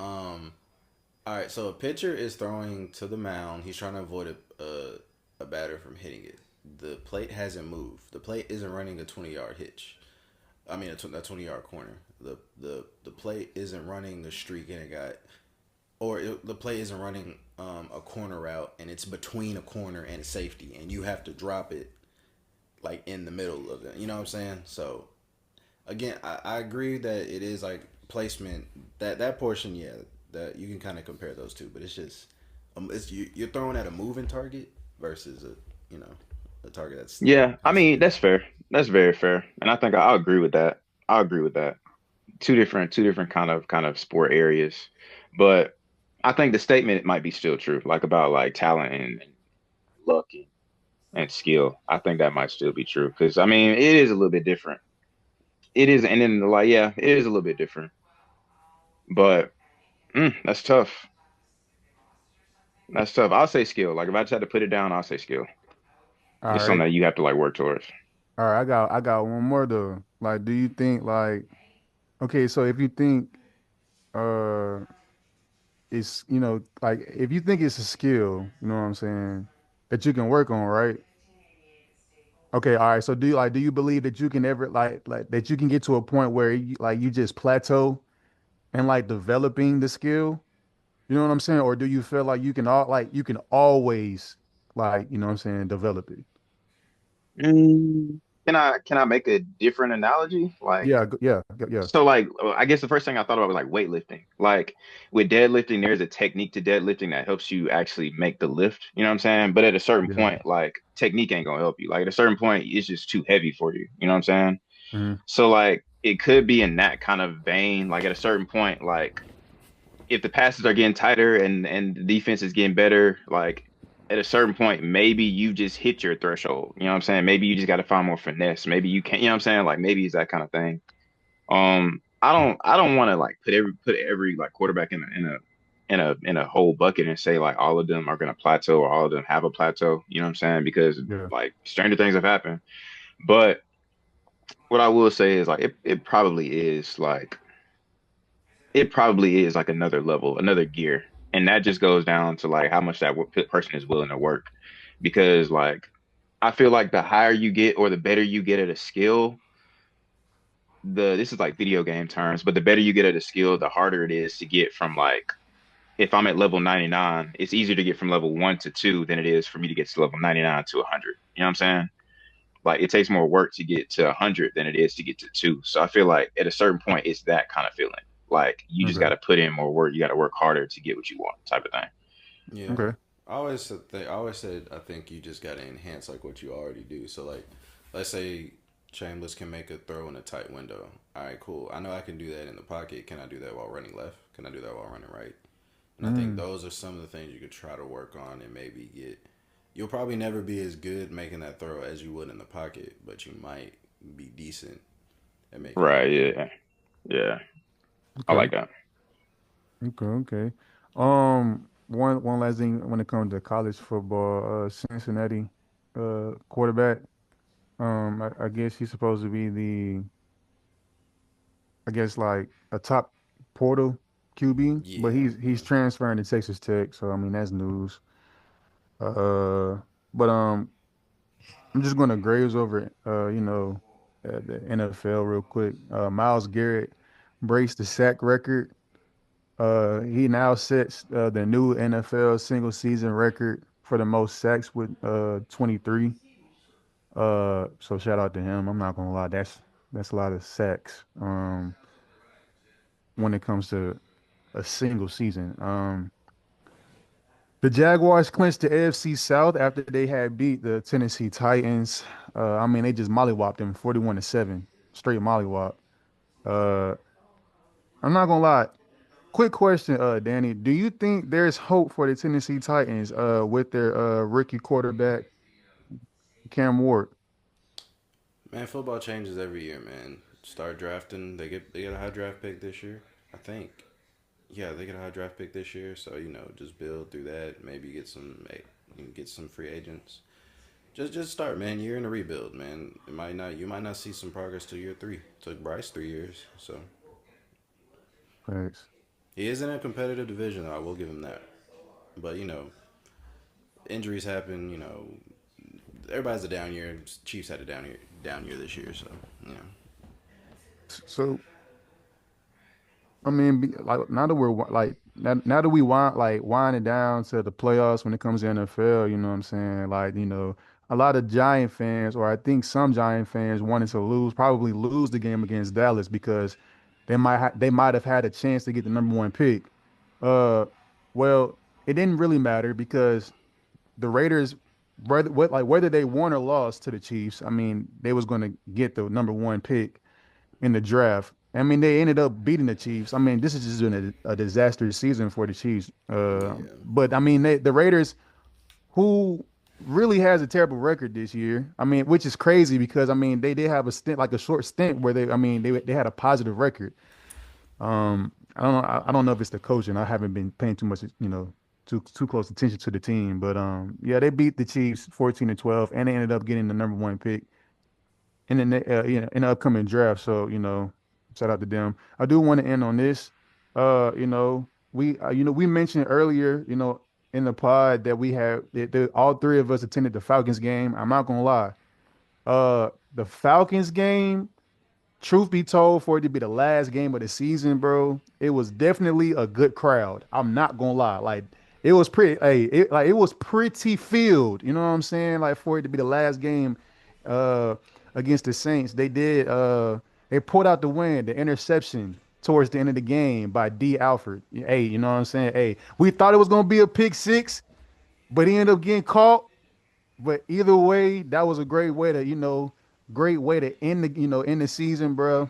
all right. So a pitcher is throwing to the mound. He's trying to avoid a batter from hitting it. The plate hasn't moved. The plate isn't running a 20-yard hitch. I mean, a 20-yard corner. The plate isn't running a streak and it got, the plate isn't running a corner route and it's between a corner and a safety and you have to drop it like in the middle of it. You know what I'm saying? So again, I agree that it is like placement, that portion, yeah, that you can kind of compare those two, but it's just you're throwing at a moving target versus a, you know, a target that's Yeah, I has to mean be. that's fair. That's very fair, and I think I'll agree with that. I'll agree with that. Two different kind of sport areas, but I think the statement might be still true, like about like talent and luck and skill. I think that might still be true because I mean it is a little bit different. It is, and then like yeah, it is a little bit different, but that's tough. That's tough. I'll say skill. Like if I just had to put it down, I'll say skill. All It's something right. that you have to like work towards. All right. I got one more though. Like, do you think like, okay, so if you think uh it's, like if you think it's a skill, you know what I'm saying, that you can work on, right? Okay, all right. So do you believe that you can ever like that you can get to a point where you just plateau and like developing the skill? You know what I'm saying? Or do you feel like you can always, like, you know what I'm saying, develop it? Can I make a different analogy? Like Yeah, yeah, yeah. so like I guess the first thing I thought about was like weightlifting. Like with deadlifting, there's a technique to deadlifting that helps you actually make the lift. You know what I'm saying? But at a certain Yeah. point, like technique ain't gonna help you. Like at a certain point, it's just too heavy for you. You know what I'm saying? Hmm. So like it could be in that kind of vein. Like at a certain point, like if the passes are getting tighter and the defense is getting better, like at a certain point, maybe you just hit your threshold. You know what I'm saying? Maybe you just got to find more finesse. Maybe you can't. You know what I'm saying? Like maybe it's that kind of thing. I don't want to like put every like quarterback in a whole bucket and say like all of them are gonna plateau or all of them have a plateau. You know what I'm saying? Because Yeah. like stranger things have happened. But what I will say is like it probably is like another level, another gear, and that just goes down to like how much that person is willing to work. Because like I feel like the higher you get or the better you get at a skill, the this is like video game terms, but the better you get at a skill, the harder it is to get from like if I'm at level 99, it's easier to get from level 1 to 2 than it is for me to get to level 99 to 100. You know what I'm saying? Like it takes more work to get to 100 than it is to get to 2. So I feel like at a certain point, it's that kind of feeling. Like you just got Okay. to put in more work. You got to work harder to get what you want, type of thing. Yeah. Okay. I always said I think you just gotta enhance like what you already do. So like, let's say Chambers can make a throw in a tight window. All right, cool. I know I can do that in the pocket. Can I do that while running left? Can I do that while running right? And I think Mm, those are some of the things you could try to work on and maybe get. You'll probably never be as good making that throw as you would in the pocket, but you might be decent at making that Right. throw. Yeah. Yeah. I okay. like that. Okay. Okay. One last thing when it comes to college football, Cincinnati, quarterback. I guess he's supposed to be I guess like a top portal QB, but Yeah, he's transferring to Texas Tech, so I mean that's news. Uh, but I'm just gonna graze over the NFL real quick. Miles Garrett breaks the sack record. He now sets the new NFL single season record for the most sacks with 23. So shout out to him. I'm not gonna lie, that's a lot of sacks. When it comes to a single season. The Jaguars clinched the AFC South after they had beat the Tennessee Titans. I mean, they just mollywopped them 41-7, straight mollywop. Uh, I'm not gonna lie. Quick question, Danny. Do you think there's hope for the Tennessee Titans with their rookie quarterback Cam Ward? man. Football changes every year, man. Start drafting. They get a high draft pick this year, I think. Yeah, they get a high draft pick this year, so just build through that. Maybe get some free agents. Just start, man. You're in a rebuild, man. You might not see some progress till year three. It took Bryce 3 years, so Thanks. he is in a competitive division. I will give him that. But injuries happen. Everybody's a down year. Chiefs had a down year this year, so yeah. So I mean, like now that now that we winding down to the playoffs when it comes to NFL, you know what I'm saying? Like, a lot of Giant fans, or I think some Giant fans wanted to probably lose the game against Dallas because they might have had a chance to get the number one pick. Uh, well, it didn't really matter because the Raiders, whether they won or lost to the Chiefs, I mean, they was going to get the number one pick in the draft. I mean, they ended up beating the Chiefs. I mean, this has just been a disastrous season for the Chiefs. Yeah. But I mean, the Raiders, who really has a terrible record this year. I mean, which is crazy because I mean, they did have a stint, like a short stint where I mean, they had a positive record. I don't know. I don't know if it's the coaching. I haven't been paying too much, too close attention to the team. But yeah, they beat the Chiefs 14-12, and they ended up getting the number one pick in the upcoming draft. So shout out to them. I do want to end on this. We mentioned earlier, in the pod that we had all three of us attended the Falcons game. I'm not gonna lie. The Falcons game, truth be told, for it to be the last game of the season, bro, it was definitely a good crowd. I'm not gonna lie. Like it was pretty, hey, it was pretty filled. You know what I'm saying? Like for it to be the last game uh against the Saints, they pulled out the win, the interception towards the end of the game by D. Alford. Hey, you know what I'm saying? Hey, we thought it was gonna be a pick six, but he ended up getting caught. But either way, that was a great way to end the season, bro.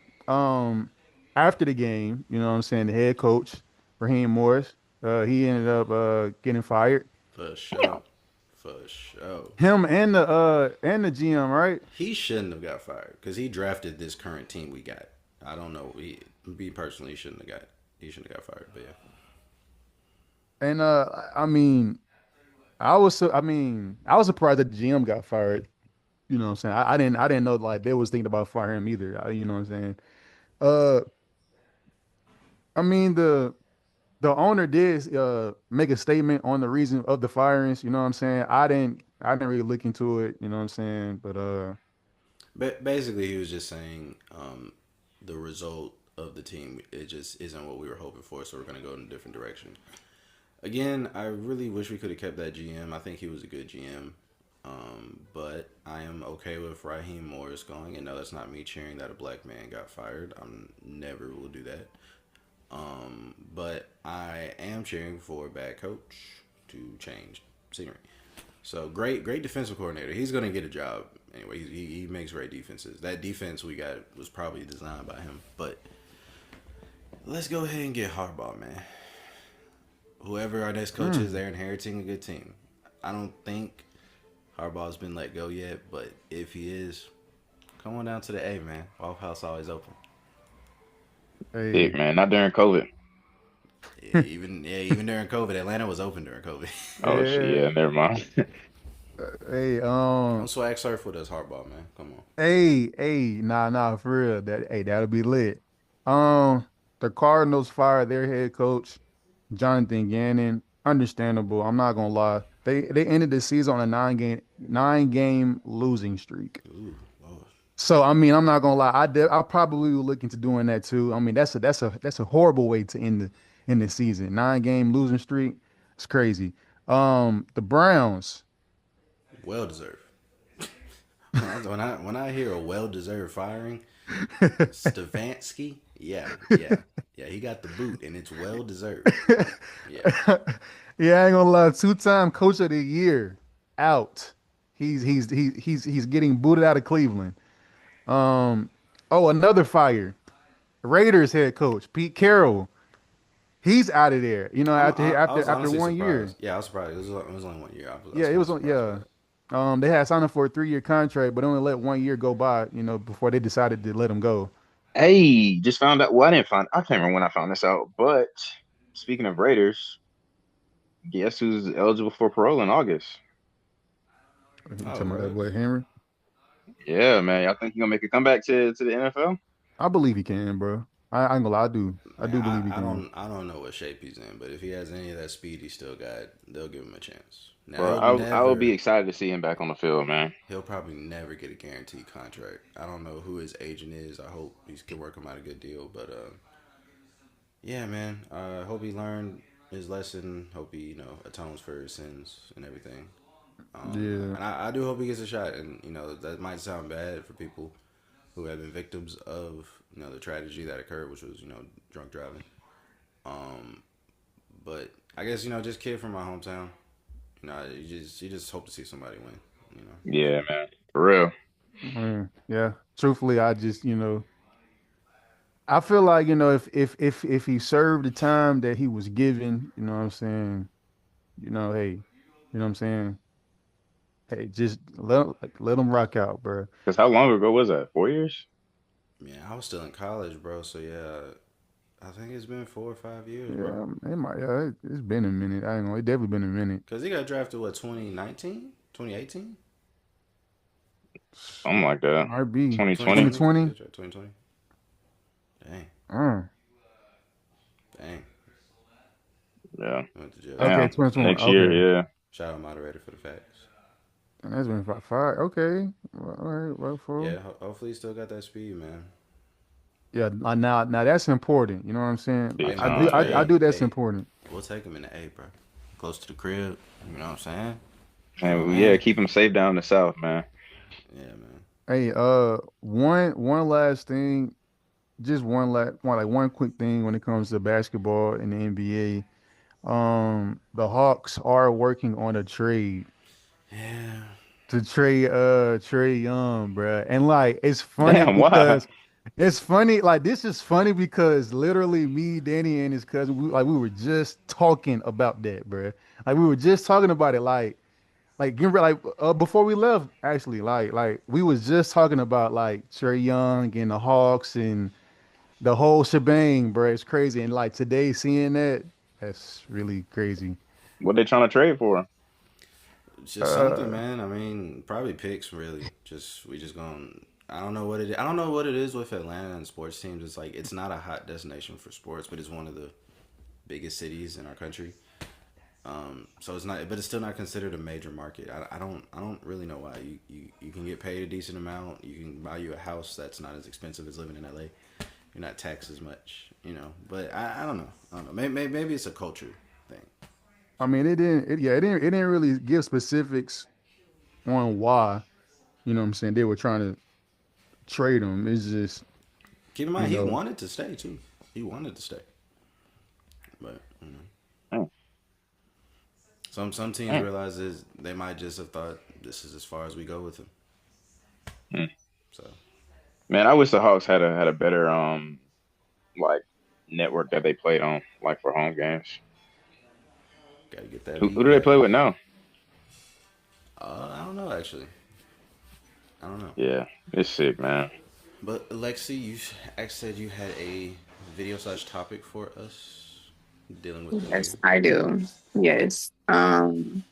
After the game, you know what I'm saying, the head coach, Raheem Morris, he ended up getting fired. For sure. For sure. Him and the GM, right? He shouldn't have got fired because he drafted this current team we got. I don't know. Me personally, he shouldn't have got fired. But yeah. And I mean, I was surprised that the GM got fired. You know what I'm saying? I didn't know like they was thinking about firing him either. You know what I'm saying? Uh, I mean the owner did make a statement on the reason of the firings. You know what I'm saying? I didn't really look into it. You know what I'm saying? But But basically, he was just saying the result of the team it just isn't what we were hoping for, so we're gonna go in a different direction. Again, I really wish we could have kept that GM. I think he was a good GM. But I am okay with Raheem Morris going. And no, that's not me cheering that a black man got fired. I'm never will do that. But I am cheering for a bad coach to change scenery. So great defensive coordinator. He's gonna get a job anyway. He makes great defenses. That defense we got was probably designed by him. But let's go ahead and get Harbaugh, man. Whoever our next coach is, they're inheriting a good team. I don't think Harbaugh's been let go yet, but if he is, come on down to the A, man. Waffle House always open. Big Hey, man, not during COVID. Even during COVID, Atlanta was open during COVID. Oh shit, yeah, yeah, never mind. hey, Don't swag surf with us, Harbaugh, man. Come on. nah, for real. That'll be lit. Um, the Cardinals fired their head coach, Jonathan Gannon. Understandable. I'm not gonna lie. They ended the season on a nine game losing streak. Ooh, Lord. So I mean, I'm not gonna lie. I probably will look into doing that too. I mean, that's a horrible way to end the season. 9 game losing streak. It's crazy. The Browns. Well deserved. When I hear a well deserved firing, Stefanski, yeah, he got the boot and it's well deserved. Yeah. Yeah, I ain't gonna lie. 2-time coach of the year out. He's getting booted out of Cleveland. Um, oh, another fire. Raiders head coach Pete Carroll. He's out of there. You know, after I after was after honestly 1 year. surprised. Yeah, I was surprised. It was only 1 year. I Yeah, was it kind of was on. surprised by Yeah. that. They had signed him for a 3 year contract, but only let 1 year go by. Before they decided to let him go. Hey, just found out. Well, I didn't find. I can't remember when I found this out. But speaking of Raiders, guess who's eligible for parole in August? You Oh, talking about that bro. boy Henry? Yeah, man. I think he's gonna make a comeback to the NFL. I believe he can, bro. I ain't gonna lie. I do. I Man, do believe he I can. don't I don't know what shape he's in, but if he has any of that speed he still got, they'll give him a chance. Now Bro, I would be excited to see him back on the field, man. he'll probably never get a guaranteed contract. I don't know who his agent is. I hope he can work him out a good deal. But yeah, man. I hope he learned his lesson. Hope he atones for his sins and everything. Yeah. And I do hope he gets a shot. And that might sound bad for people who have been victims of the tragedy that occurred, which was drunk driving. But I guess just kid from my hometown. You just hope to see somebody win. You know. Yeah, man. For real. Yeah. Truthfully, I feel like, if he served the time that he was given, you know what I'm saying, hey, you know what I'm saying? Hey, just let him rock out, bro. Because how long ago was that? 4 years? Yeah, I was still in college, bro. So yeah, I think it's been 4 or 5 years, bro. Yeah, it's been a minute. I ain't gonna, it definitely been a minute. Cause he got drafted 2019, 2018, Something like that. Might be 2020. 2020. 2020. 2020. Dang, Uh, dang. Yeah. Went to jail. okay, Damn. 2020. Next year, Okay. yeah. Shout out moderator for the facts. And that's been five. Okay. Well, all right. Well, for Yeah, hopefully he still got that speed, man. yeah. Now that's important. You know what I'm saying? Hey Big I man, do. time. I Yeah. do. That's hey, important. we'll take him in the A, bro. Close to the crib. You know what I'm saying? You know what And I yeah, mean? keep him safe down in the south, man. Yeah, man. Hey, one last thing. Just one quick thing when it comes to basketball and the NBA. The Hawks are working on a trade Yeah. to trade Trey Young, bruh. And like Damn, why? it's funny, like this is funny because literally me, Danny, and his cousin, we were just talking about that, bruh. Like we were just talking about it, before we left, actually, like we was just talking about like Trey Young and the Hawks and the whole shebang, bruh. It's crazy. And like today, seeing that, that's really crazy. What they trying to trade for? It's just something, Uh, man. I mean, probably picks really. We just going. I don't know what it. I don't know what it is with Atlanta and sports teams. It's like it's not a hot destination for sports, but it's one of the biggest cities in our country. So it's not, but it's still not considered a major market. I don't really know why. You can get paid a decent amount. You can buy you a house that's not as expensive as living in LA. You're not taxed as much, But I don't know. I don't know. Maybe it's a culture thing. I mean, it didn't. It didn't really give specifics on why. You know what I'm saying? They were trying to trade him. It's just, Keep in you mind, he know, wanted to stay too. He wanted to stay, but Mm, some teams mm, realizes they might just have thought this is as far as we go with him. mm. So Man, I wish the Hawks had a better like network that they played on, like for home games. gotta get that Who V do they back. play with now? I don't know actually. I don't know. Yeah, it's sick, man. But Lexi, you said you had a video slash topic for us dealing with the new Yes, year. I do. Yes. I'm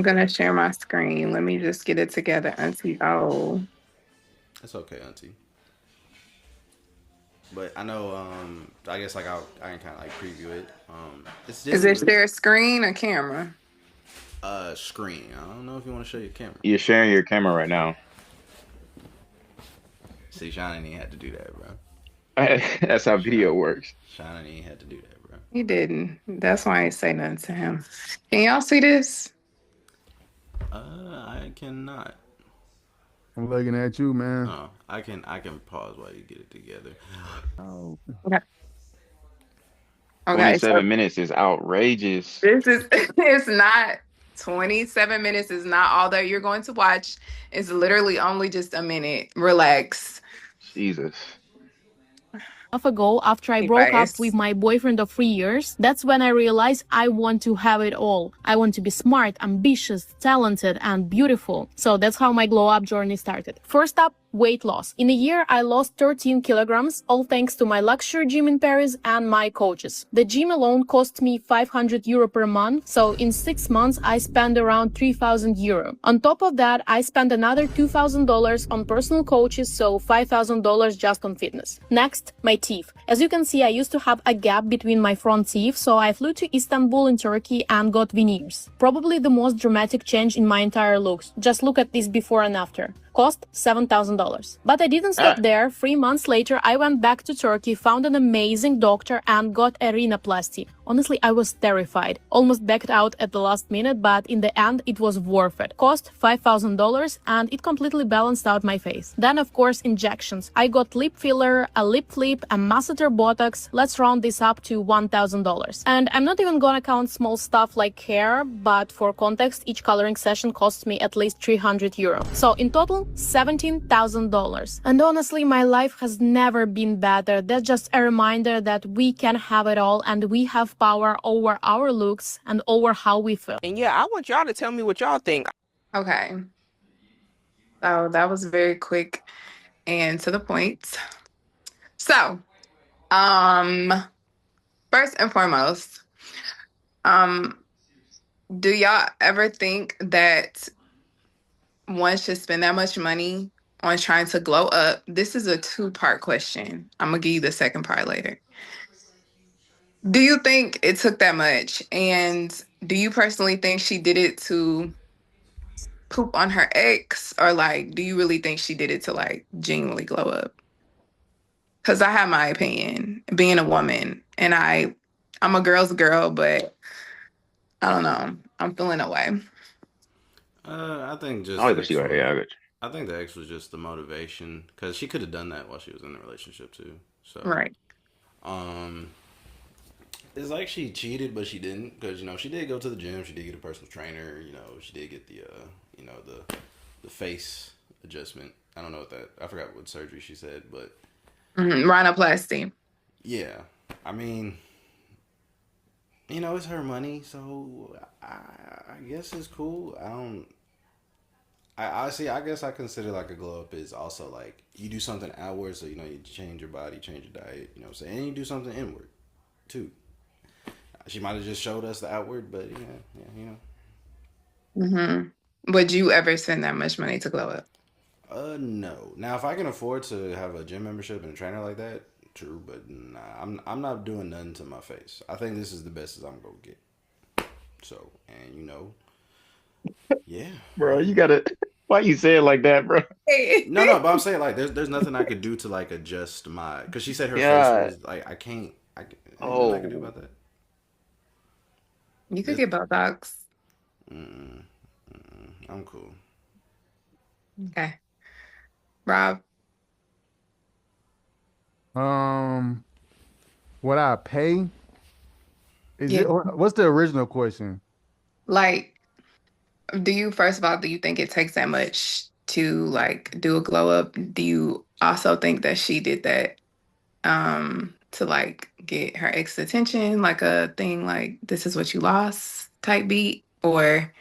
gonna share my screen. Let me just get it together, Auntie. Oh, That's okay, Auntie. But I know, I guess like I can kind of like preview it. It's is dealing it with share screen or camera? screen. I don't know if you want to show your camera. You're sharing your camera right now. See, Shine ain't had to do that, bro. That's how Shine, video works. Shine ain't had to do that, bro. He didn't. That's why I ain't say nothing to him. Can y'all see this? I cannot. I'm looking at you, man. Oh, I can pause while you get it together. Oh, Okay. Okay, so 27 minutes is outrageous. this is it's not 27 minutes is not all that you're going to watch. It's literally only just a minute. Relax. Jesus. Ago after I broke up with Anyways. my boyfriend of 3 years. That's when I realized I want to have it all. I want to be smart, ambitious, talented, and beautiful. So that's how my glow up journey started. First up, weight loss. In a year, I lost 13 kilograms, all thanks to my luxury gym in Paris and my coaches. The gym alone cost me 500 euro per month, so in 6 months, I spent around 3,000 euro. On top of that, I spent another $2,000 on personal coaches, so $5,000 just on fitness. Next, my teeth. As you can see, I used to have a gap between my front teeth, so I flew to Istanbul in Turkey and got veneers. Probably the most dramatic change in my entire looks. Just look at this before and after. Cost $7,000. But I didn't stop Ah, there. 3 months later, I went back to Turkey, found an amazing doctor, and got a rhinoplasty. Honestly, I was terrified. Almost backed out at the last minute, but in the end, it was worth it. Cost $5,000, and it completely balanced out my face. Then, of course, injections. I got lip filler, a lip flip, a masseter Botox. Let's round this up to $1,000. And I'm not even gonna count small stuff like hair, but for context, each coloring session costs me at least 300 euro. So in total, $17,000. And honestly, my life has never been better. That's just a reminder that we can have it all and we have power over our looks and over how we feel. And yeah, I want y'all to tell me what y'all think. Okay. So that was very quick and to the point. So, um, first and foremost, um, do y'all ever think that one should spend that much money on trying to glow up? This is a two-part question. I'm gonna give you the second part later. Do you think it took that much? And do you personally think she did it to poop on her ex? Or like, do you really think she did it to like genuinely glow up? Because I have my opinion, being a woman, and I'm a girl's girl, but I don't know. I'm feeling away. I think I just like the to see ex her. was. Yeah, I got I think the ex was just the motivation because she could have done that while she was in the relationship too. So, Right. um, it's like she cheated, but she didn't because she did go to the gym. She did get a personal trainer. She did get the the face adjustment. I don't know what that. I forgot what surgery she said, but Rhinoplasty. yeah. I mean, it's her money, so I guess it's cool. I don't. I honestly, I guess I consider like a glow up is also like you do something outward, so you change your body, change your diet, what I'm saying, and you do something inward too. She might have just showed us the outward, but Would you ever spend that much money to glow up? No. Now, if I can afford to have a gym membership and a trainer like that, true, but nah, I'm not doing nothing to my face. I think this is the best as I'm gonna get. So, and yeah. bro. You gotta. Why you say it like that, bro? No, but I'm saying like there's nothing I could do to like adjust my because she said her face God. was like I can't ain't nothing I can do Oh, about that. You could This, get Botox. I'm cool. Okay. Rob, Um, what I pay? Is yeah. it what's the original question? Like, do you, first of all, do you think it takes that much to like do a glow up? Do you also think that she did that to like get her ex attention, like a thing like this is what you lost type beat? Or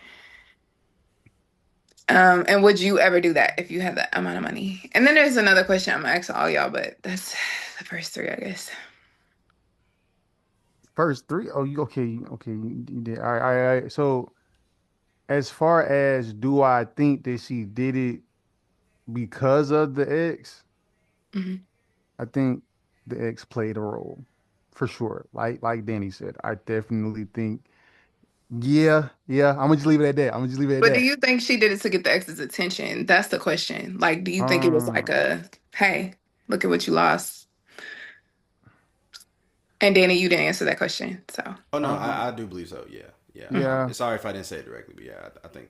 and would you ever do that if you had that amount of money? And then there's another question I'm gonna ask all y'all, but that's the first three, I guess. First three? Oh, you okay? Okay, you did. All right, all right, all right. So, as far as do I think that she did it because of the ex? Mhm. I think the ex played a role for sure. Like Danny said, I definitely think. Yeah, yeah. I'm gonna just leave it at that. I'm gonna just leave it at But do that. you think she did it to get the ex's attention? That's the question. Like, do you think it was like Um, a, hey, look at what you lost? And Danny, you didn't answer that question. So, Oh no, um, I do believe so. Yeah, yeah. mhm. yeah. Sorry if I didn't say it directly, but yeah, I think.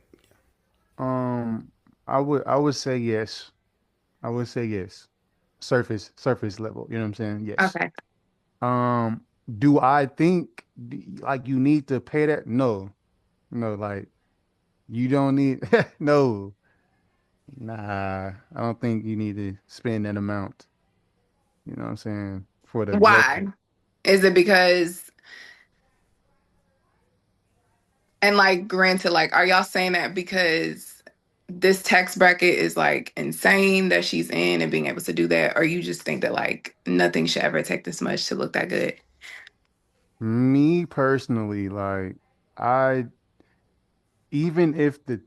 Yeah. Um, I would say yes. I would say yes. Surface level. You know what I'm saying? Yes. Okay. Um, do I think like you need to pay that? No, no. Like you don't need. No, nah. I don't think you need to spend that amount. You know what I'm saying? For the glow. Why? Is it because, and like, granted, like, are y'all saying that because this tax bracket is like insane that she's in and being able to do that? Or you just think that like nothing should ever take this much to look that good? Me personally, like I even if the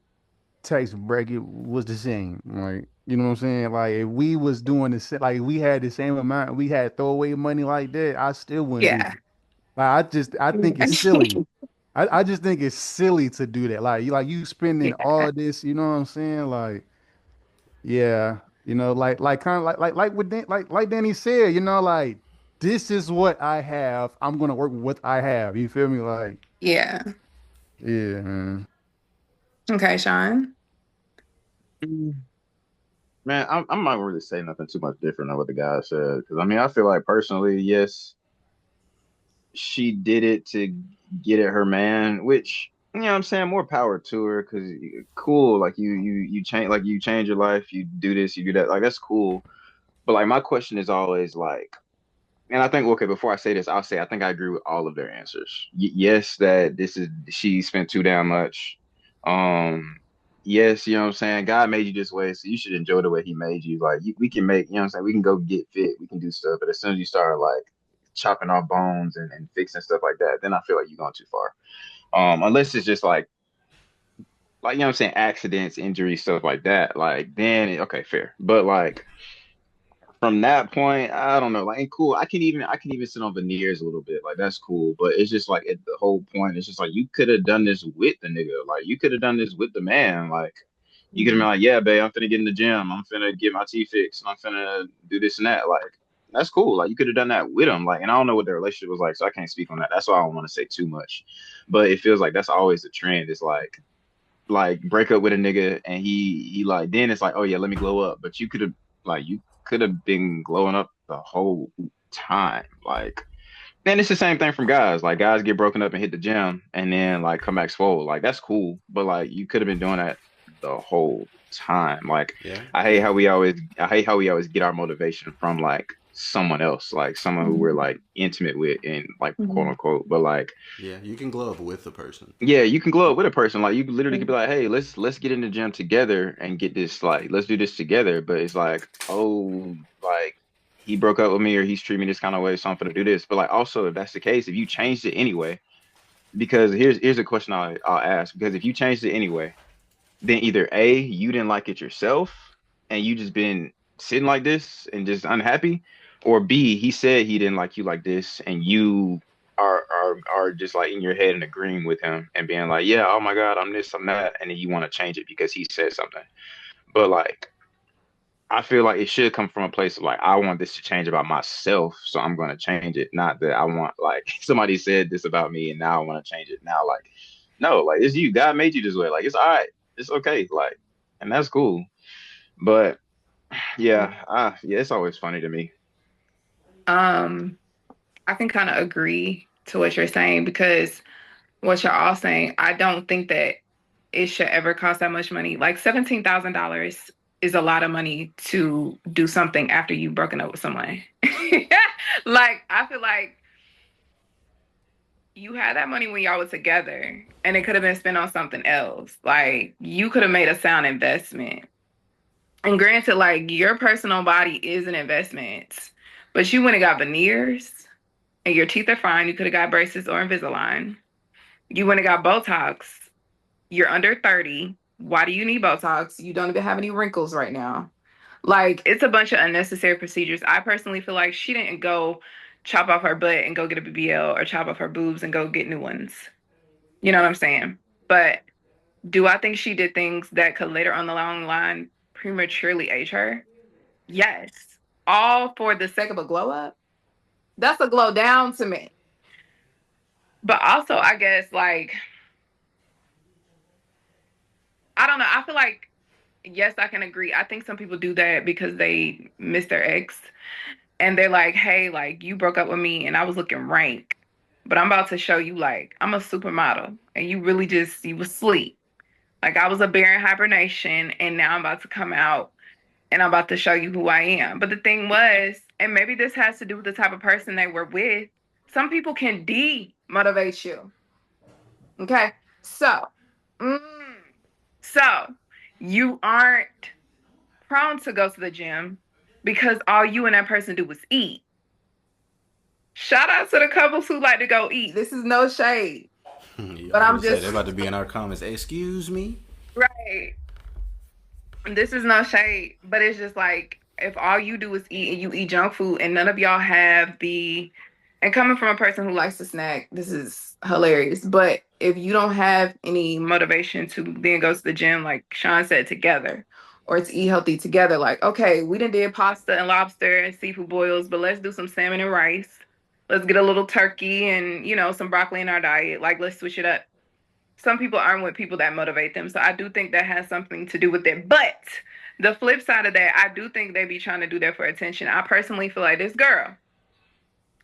tax bracket was the same, like you know what I'm saying? Like if we was doing the same, like we had the same amount, we had throwaway money like that, I still wouldn't do Yeah. that. I think it's silly. I just think it's silly to do that. Like you spending Yeah. all this, you know what I'm saying? Like, yeah, like kind of like what like Danny said, like this is what I have. I'm gonna work with what I have. You feel me? Like, Yeah. yeah, man. Okay, Sean. Mm. Man, I'm not gonna really say nothing too much different than what the guy said because I mean I feel like personally, yes, she did it to get at her man, which you know what I'm saying more power to her because cool, like you change your life, you do this, you do that, like that's cool. But like my question is always like, and I think okay, before I say this, I'll say I think I agree with all of their answers. Yes, that this is she spent too damn much. Um, yes, you know what I'm saying. God made you this way, so you should enjoy the way He made you. Like we can make, you know what I'm saying. We can go get fit, we can do stuff, but as soon as you start like chopping off bones and fixing stuff like that, then I feel like you're going too far. Unless it's just like you know what I'm saying, accidents, injuries, stuff like that. Like then okay, fair. But like from that point, I don't know. Like, cool. I can even sit on veneers a little bit. Like, that's cool. But it's just like at the whole point, it's just like you could have done this with the nigga. Like, you could have done this with the man. Like, you could have been Mhm. like, yeah, babe, I'm finna get in the gym. I'm finna get my teeth fixed. I'm finna do this and that. Like, that's cool. Like, you could have done that with him. Like, and I don't know what their relationship was like, so I can't speak on that. That's why I don't want to say too much. But it feels like that's always the trend. It's like break up with a nigga and he like then it's like oh yeah let me glow up but you could have been glowing up the whole time like and it's the same thing from guys like guys get broken up and hit the gym and then like come back swole like that's cool but like you could have been doing that the whole time like Yeah, I hate yeah, how we always get our motivation from like someone else like someone who we're Mhm. like intimate with and like quote Mhm. unquote but like yeah. You can glow up with the person. yeah, you can glow Yeah. up with a person. Like you literally could be Mhm. like, "Hey, let's get in the gym together and get this like let's do this together." But it's like, oh, like he broke up with me or he's treating me this kind of way, so I'm gonna do this. But like also, if that's the case, if you changed it anyway, because here's a question I'll ask. Because if you changed it anyway, then either A, you didn't like it yourself and you just been sitting like this and just unhappy, or B, he said he didn't like you like this and you are just like in your head and agreeing with him and being like, yeah, oh my God, I'm this, I'm that, and then you want to change it because he said something. But like I feel like it should come from a place of like I want this to change about myself, so I'm gonna change it. Not that I want like somebody said this about me and now I want to change it. Now, like, no, like it's you. God made you this way. Like it's all right. It's okay. Like, and that's cool. But yeah, yeah, it's always funny to me. Um, I can kind of agree to what you're saying because what you're all saying, I don't think that it should ever cost that much money. Like $17,000 is a lot of money to do something after you've broken up with someone. Like, I feel like you had that money when y'all were together and it could have been spent on something else. Like, you could have made a sound investment. And granted, like, your personal body is an investment, but you went and got veneers and your teeth are fine. You could have got braces or Invisalign. You went and got Botox. You're under 30. Why do you need Botox? You don't even have any wrinkles right now. Like, it's a bunch of unnecessary procedures. I personally feel like she didn't go chop off her butt and go get a BBL or chop off her boobs and go get new ones. You know what I'm saying? But do I think she did things that could later on the long line prematurely age her? Yes. All for the sake of a glow up? That's a glow down to me. But also, I guess, like, I don't know. I feel like, yes, I can agree. I think some people do that because they miss their ex and they're like, hey, like, you broke up with me and I was looking rank, but I'm about to show you, like, I'm a supermodel and you really just, you was asleep. Like, I was a bear in hibernation and now I'm about to come out and I'm about to show you who I am. But the thing was, and maybe this has to do with the type of person they were with, some people can demotivate you. Okay. So, mm, so you aren't prone to go to the gym because all you and that person do is eat. Shout out to the couples who like to go eat. This is no shade, You but I'm already said just they're about to be in our comments. Excuse me. right. This is no shade, but it's just like if all you do is eat and you eat junk food and none of y'all have the and coming from a person who likes to snack, this is hilarious. But if you don't have any motivation to then go to the gym, like Sean said, together, or to eat healthy together, like, okay, we did pasta and lobster and seafood boils, but let's do some salmon and rice. Let's get a little turkey and, some broccoli in our diet. Like, let's switch it up. Some people aren't with people that motivate them. So I do think that has something to do with it. But the flip side of that, I do think they be trying to do that for attention. I personally feel like this girl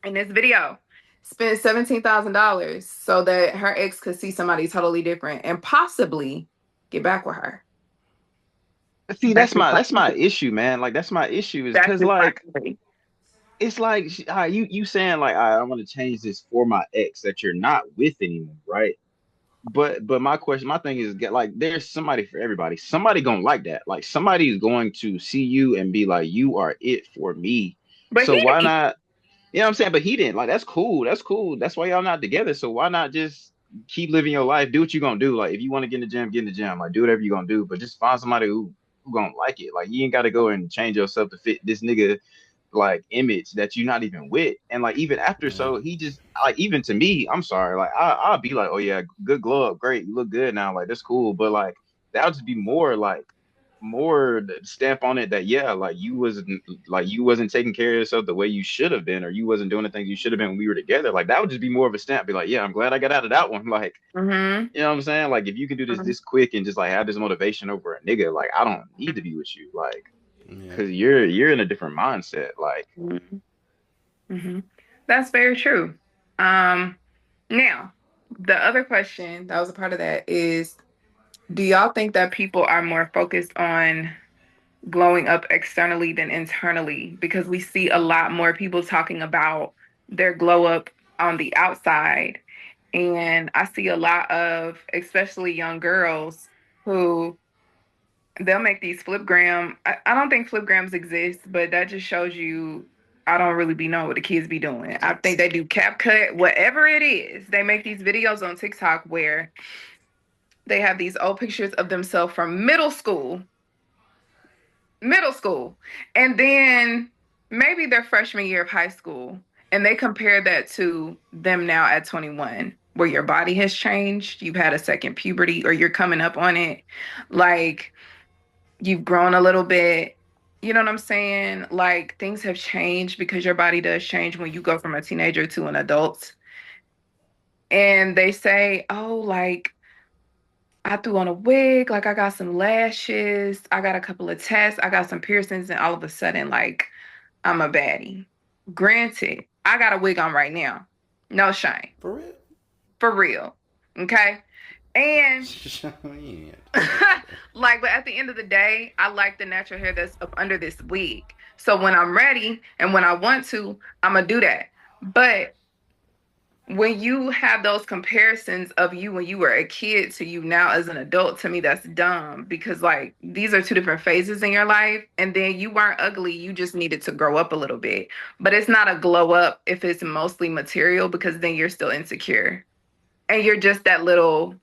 in this video spent $17,000 so that her ex could see somebody totally different and possibly get back with her. See, That's that's my issue, man. Like that's my issue is because just like my it's like you saying like I want to change this for my ex that you're not with anymore, right? But my question, my thing is get like there's somebody for everybody. Somebody gonna like that. Like somebody is going to see you and be like, you are it for me. But So he why didn't. not? You know what I'm saying? But he didn't. Like that's cool. That's cool. That's why y'all not together. So why not just keep living your life? Do what you gonna do. Like if you want to get in the gym, get in the gym. Like do whatever you gonna do. But just find somebody who gonna like it. Like you ain't gotta go and change yourself to fit this nigga like image that you're not even with. And like even after, Yeah. so he just like even to me, I'm sorry, like I'll be like, oh yeah, good glow up, great, you look good now, like that's cool. But like that would just be more like more the stamp on it that yeah, like you wasn't taking care of yourself the way you should have been, or you wasn't doing the things you should have been when we were together. Like that would just be more of a stamp, be like, yeah, I'm glad I got out of that one. Like, Mm-hmm. you know what I'm saying? Like if you can do this quick and just like have this motivation over a nigga, like I don't need to be with you. Like Yeah. because you're in a different mindset. Like Mm-hmm. Mm-hmm. That's very true. Um, Now, the other question that was a part of that is, do y'all think that people are more focused on glowing up externally than internally? Because we see a lot more people talking about their glow up on the outside. And I see a lot of, especially young girls, who they'll make these flipgram. I don't think flipgrams exist, but that just shows you I don't really be knowing what the kids be doing. I think they do cap cut, whatever it is. They make these videos on TikTok where they have these old pictures of themselves from middle school, and then maybe their freshman year of high school, and they compare that to them now at 21, where your body has changed, you've had a second puberty, or you're coming up on it, like you've grown a little bit. You know what I'm saying? Like things have changed because your body does change when you go from a teenager to an adult. And they say, oh, like I threw on a wig, like I got some lashes, I got a couple of tests, I got some piercings, and all of a sudden, like I'm a baddie. Granted, I got a wig on right now. No shame. For real? For real. Okay. And Yeah. like, but at the end of the day, I like the natural hair that's up under this wig. So when I'm ready and when I want to, I'm gonna do that. But when you have those comparisons of you when you were a kid to you now as an adult, to me that's dumb because like these are two different phases in your life, and then you weren't ugly, you just needed to grow up a little bit. But it's not a glow up if it's mostly material, because then you're still insecure and you're just that little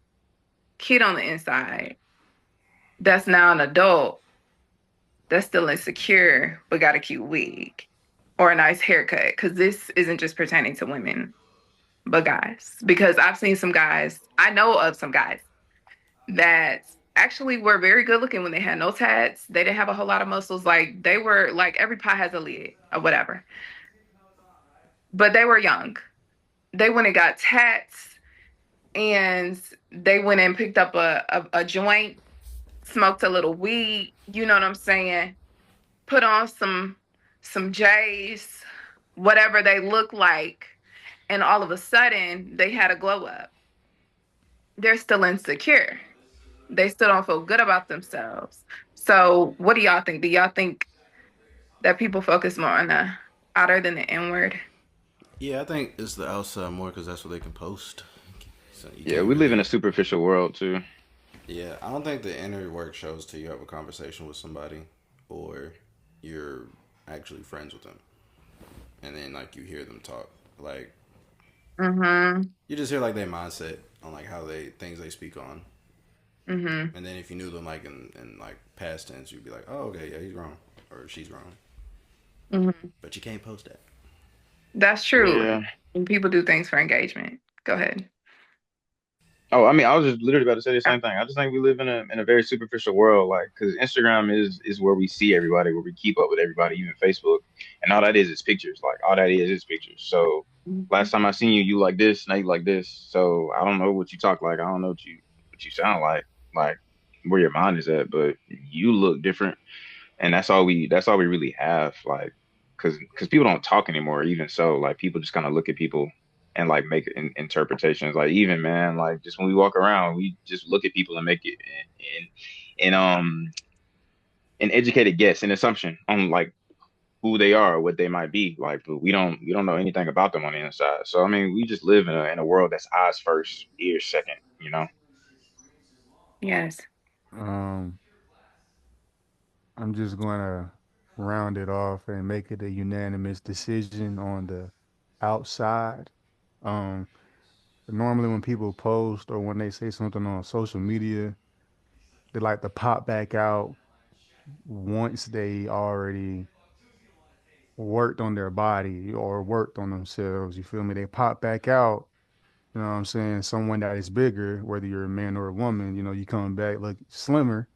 kid on the inside that's now an adult that's still insecure but got a cute wig or a nice haircut, because this isn't just pertaining to women but guys, because I've seen some guys, I know of some guys that actually were very good looking when they had no tats. They didn't have a whole lot of muscles. Like they were like every pie has a lid or whatever. But they were young. They went and got tats, and they went and picked up a joint, smoked a little weed, you know what I'm saying? Put on some J's, whatever they look like, and all of a sudden they had a glow up. They're still insecure. They still don't feel good about themselves. So, what do y'all think? Do y'all think that people focus more on the outer than the inward? Yeah, I think it's the outside more because that's what they can post. So you Yeah, can't we live in really. a superficial world too. Yeah, I don't think the inner work shows till you have a conversation with somebody or you're actually friends with them. And then, like, you hear them talk. Like, Mm-hmm. you just hear, like, their mindset on, like, how they, things they speak on. Mm-hmm. And then if you knew them, like, in like, past tense, you'd be like, oh, okay, yeah, he's wrong. Or she's wrong. Mm-hmm. But you can't post that. That's true. Yeah. And people do things for engagement. Go ahead. Oh, I mean, I was just literally about to say the same thing. I just think we live in a very superficial world, like because Instagram is where we see everybody, where we keep up with everybody, even Facebook, and all that is pictures. Like all that is pictures. So last Mhm. time I seen you, you like this, now you like this. So I don't know what you talk like. I don't know what you sound like where your mind is at, but you look different, and that's all we really have, like because people don't talk anymore. Even so, like people just kind of look at people and like make interpretations. Like even man, like just when we walk around, we just look at people and make it and an educated guess, an assumption on like who they are, what they might be like, but we don't know anything about them on the inside. So I mean, we just live in a world that's eyes first, ears second, you know. Yes. Um, I'm just gonna round it off and make it a unanimous decision on the outside. Um, Normally when people post or when they say something on social media, they like to pop back out once they already worked on their body or worked on themselves. You feel me? They pop back out. You know what I'm saying? Someone that is bigger, whether you're a man or a woman, you come back look slimmer.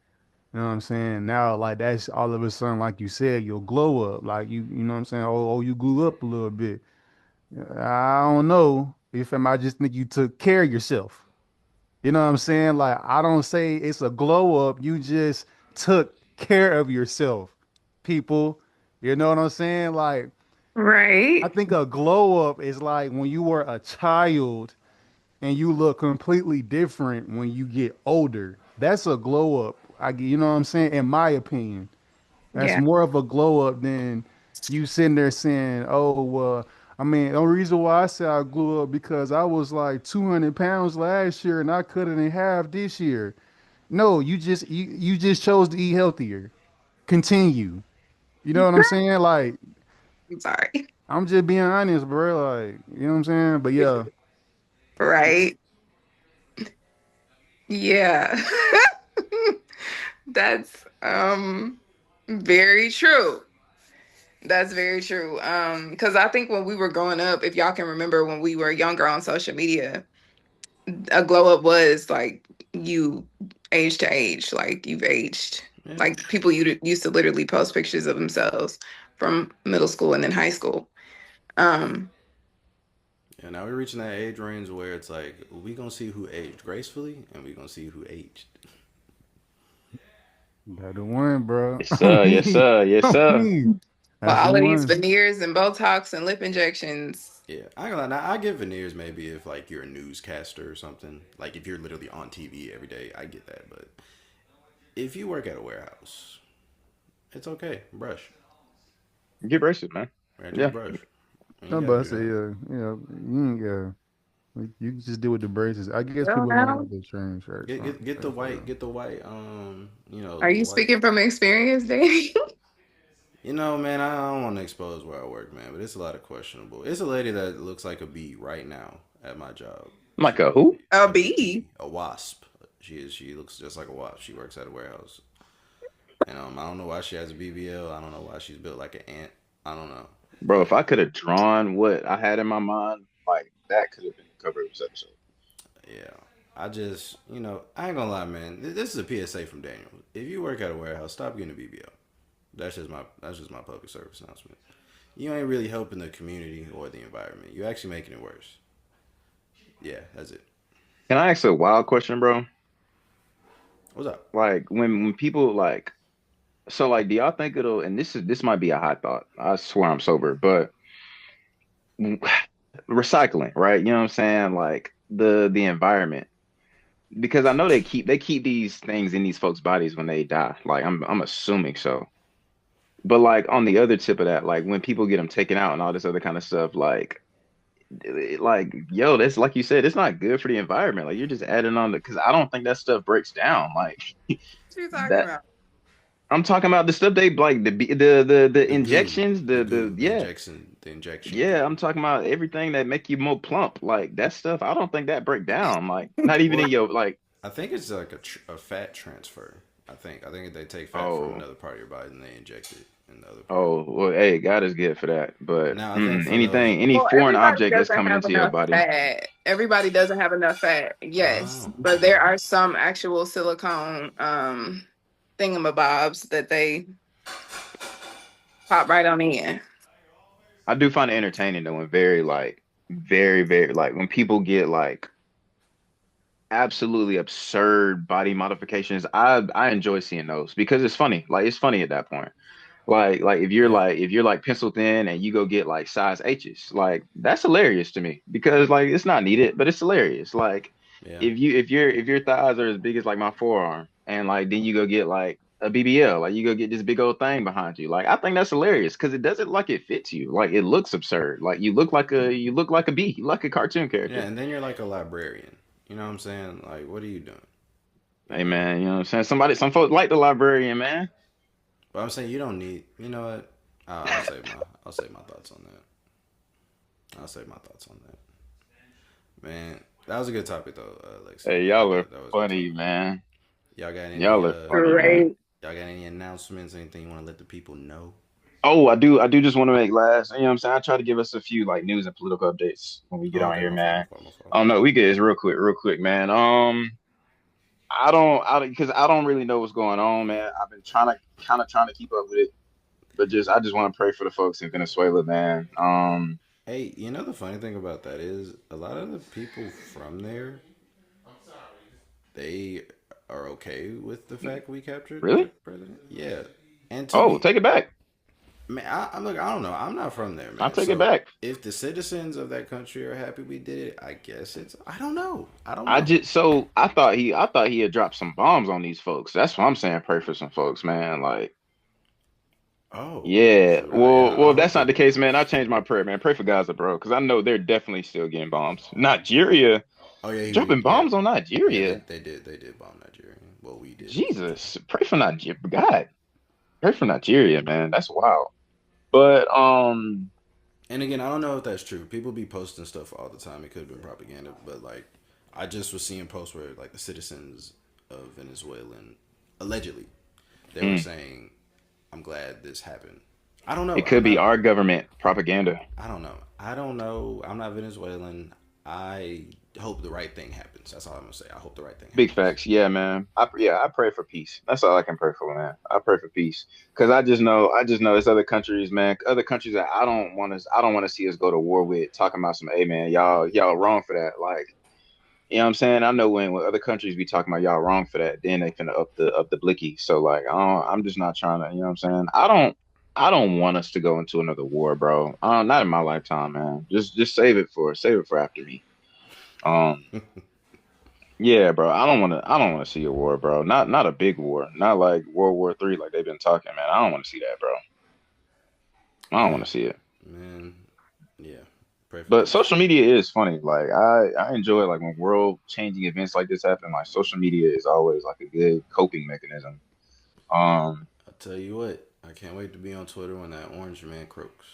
You know what I'm saying? Now, like that's all of a sudden, like you said, you'll glow up. Like you know what I'm saying? Oh, you grew up a little bit. I don't know. If I just think you took care of yourself. You know what I'm saying? Like I don't say it's a glow up. You just took care of yourself, people. You know what I'm saying? Like I Right. think a glow up is like when you were a child and you look completely different when you get older. That's a glow up. You know what I'm saying? In my opinion, that's Yeah. more of a glow up than you sitting there saying, "Oh, well." I mean, the only reason why I say I grew up because I was like 200 pounds last year and I cut it in half this year. No, you just chose to eat healthier. Continue. You know what I'm saying? Like I'm sorry. I'm just being honest, bro. Like you know what I'm saying? But yeah, Right. Yeah. That's very true. That's very true. Because I think when we were growing up, if y'all can remember when we were younger on social media, a glow up was like you age to age, like you've aged. Yeah. Like people used to literally post pictures of themselves from middle school and then high school. Um, Yeah, now we're reaching that age range where it's like we gonna see who aged gracefully and we gonna see who aged. That the one, bro. Yes, sir. Yes, sir. Yes, I sir. mean, but that's the all of these one. veneers and Botox and lip injections. Yeah, I ain't gonna lie. Now, I get veneers maybe if like you're a newscaster or something. Like if you're literally on TV every day, I get that. But if you work at a warehouse, it's okay. Brush. Get braces, man. Right, just Yeah. brush. You No, ain't gotta but I do say, that. you ain't you can just deal with the braces. I guess Well, people don't now, like the train shirts. Get the That's white real. get the white are the you white. speaking from experience, Danny? You know, man, I don't want to expose where I work, man, but it's a lot of questionable. It's a lady that looks like a bee right now at my job. I'm like She a who? A a bee. bee, a wasp. She looks just like a wasp. She works at a warehouse. And I don't know why she has a BBL. I don't know why she's built like an ant. I don't know. Bro, if But I could have drawn what I had in my mind, like that could have been the cover of this episode. yeah, I just, I ain't gonna lie, man. This is a PSA from Daniel. If you work at a warehouse, stop getting a BBL. That's just my public service announcement. You ain't really helping the community or the environment. You're actually making it worse. Yeah, that's it. Can I ask a wild question, bro? What's up? Like when people like so like do y'all think it'll and this might be a hot thought. I swear I'm sober, but recycling, right? You know what I'm saying? Like the environment. Because I know they keep these things in these folks' bodies when they die. Like I'm assuming so. But like on the other tip of that, like when people get them taken out and all this other kind of stuff, like yo, that's like you said, it's not good for the environment. Like you're just adding on because I don't think that stuff breaks down. Like What are you talking that about? I'm talking about the stuff they like the The goo, injections, the the goo, yeah. the injection Yeah, goo. I'm talking about everything that make you more plump. Like that stuff, I don't think that break down. Like not even in Well, your like, I think it's like a fat transfer. I think they take fat from oh, another part of your body and they inject it in the other part. oh, well, hey, God is good for that. But Now I think for those, anything, any Well, foreign everybody object that's doesn't coming have into your enough body. fat. Everybody doesn't have enough fat, yes. oh, But okay. there are some actual silicone thingamabobs that they pop right on in. I do find it entertaining though, and very like when people get like absolutely absurd body modifications. I enjoy seeing those because it's funny. Like it's funny at that point. Like Yeah, if you're like pencil thin and you go get like size H's, like that's hilarious to me because like it's not needed, but it's hilarious. Like yeah, if your thighs are as big as like my forearm and like then you go get like a BBL, like you go get this big old thing behind you. Like I think that's hilarious because it doesn't like it fits you. Like it looks absurd. Like you look like a bee, you like a cartoon yeah. character. And then you're like a librarian. You know what I'm saying? Like, what are you doing? Hey man, you know what I'm saying? Some folks like the librarian, man. But I'm saying you don't need. You know what? I'll save my thoughts on that. I'll save my thoughts on that. Man, that was a good topic though, Lexi. Hey, y'all are That was a good funny, topic. man. Y'all got any Y'all are funny, man. y'all got any announcements? Anything you want to let the people know? Oh, I do just want to make last. You know what I'm saying? I try to give us a few like news and political updates when we get Oh, on okay, here, my fault, my man. fault, my fault. Oh no, we get this real quick, man. Because I don't really know what's going on, man. I've been trying to keep up with it, but I just want to pray for the folks in Venezuela, man. Hey, you know the funny thing about that is a lot of the people from there, they are okay with the fact we captured the Really? president. Yeah, and to Oh, be take it back. man, I don't know. I'm not from there, I'll man. take it So back. if the citizens of that country are happy we did it, I guess it's. I don't know. I don't I know. just I thought he had dropped some bombs on these folks. That's what I'm saying. Pray for some folks, man. Like, Oh, yeah. shoot! Well, I if that's hope not it. the case, man. I changed my prayer, man. Pray for Gaza, bro, because I know they're definitely still getting bombs. Nigeria Oh yeah, dropping yeah, bombs on yeah. They Nigeria. they did they did bomb Nigeria. Well, we did. Jesus, pray for Nigeria. God, pray for Nigeria, man. That's wild. But And again, I don't know if that's true. People be posting stuff all the time. It could have been propaganda, but like, I just was seeing posts where like the citizens of Venezuelan allegedly they were mm, saying, "I'm glad this happened." I don't know. it I'm could be not. our government propaganda. I don't know. I don't know. I'm not Venezuelan. I hope the right thing happens. That's all I'm gonna say. I hope the right thing Big happens. facts. Yeah, man. I pray for peace. That's all I can pray for, man. I pray for peace. Cause I just know there's other countries, man. Other countries that I don't want to see us go to war with, talking about some, hey man, y'all wrong for that. Like, you know what I'm saying? I know when other countries be talking about y'all wrong for that, then they finna up the blicky. So like, I'm just not trying to, you know what I'm saying? I don't want us to go into another war, bro. Not in my lifetime, man. Just save it for after me. Um, yeah, bro. I don't wanna see a war, bro. Not a big war. Not like World War III like they've been talking, man. I don't want to see that, bro. I don't want Yeah, to see it. man. Yeah. Pray for But peace. social media is funny. Like I enjoy like when world changing events like this happen. Like social media is always like a good coping mechanism. Um, I tell you what, I can't wait to be on Twitter when that orange man croaks.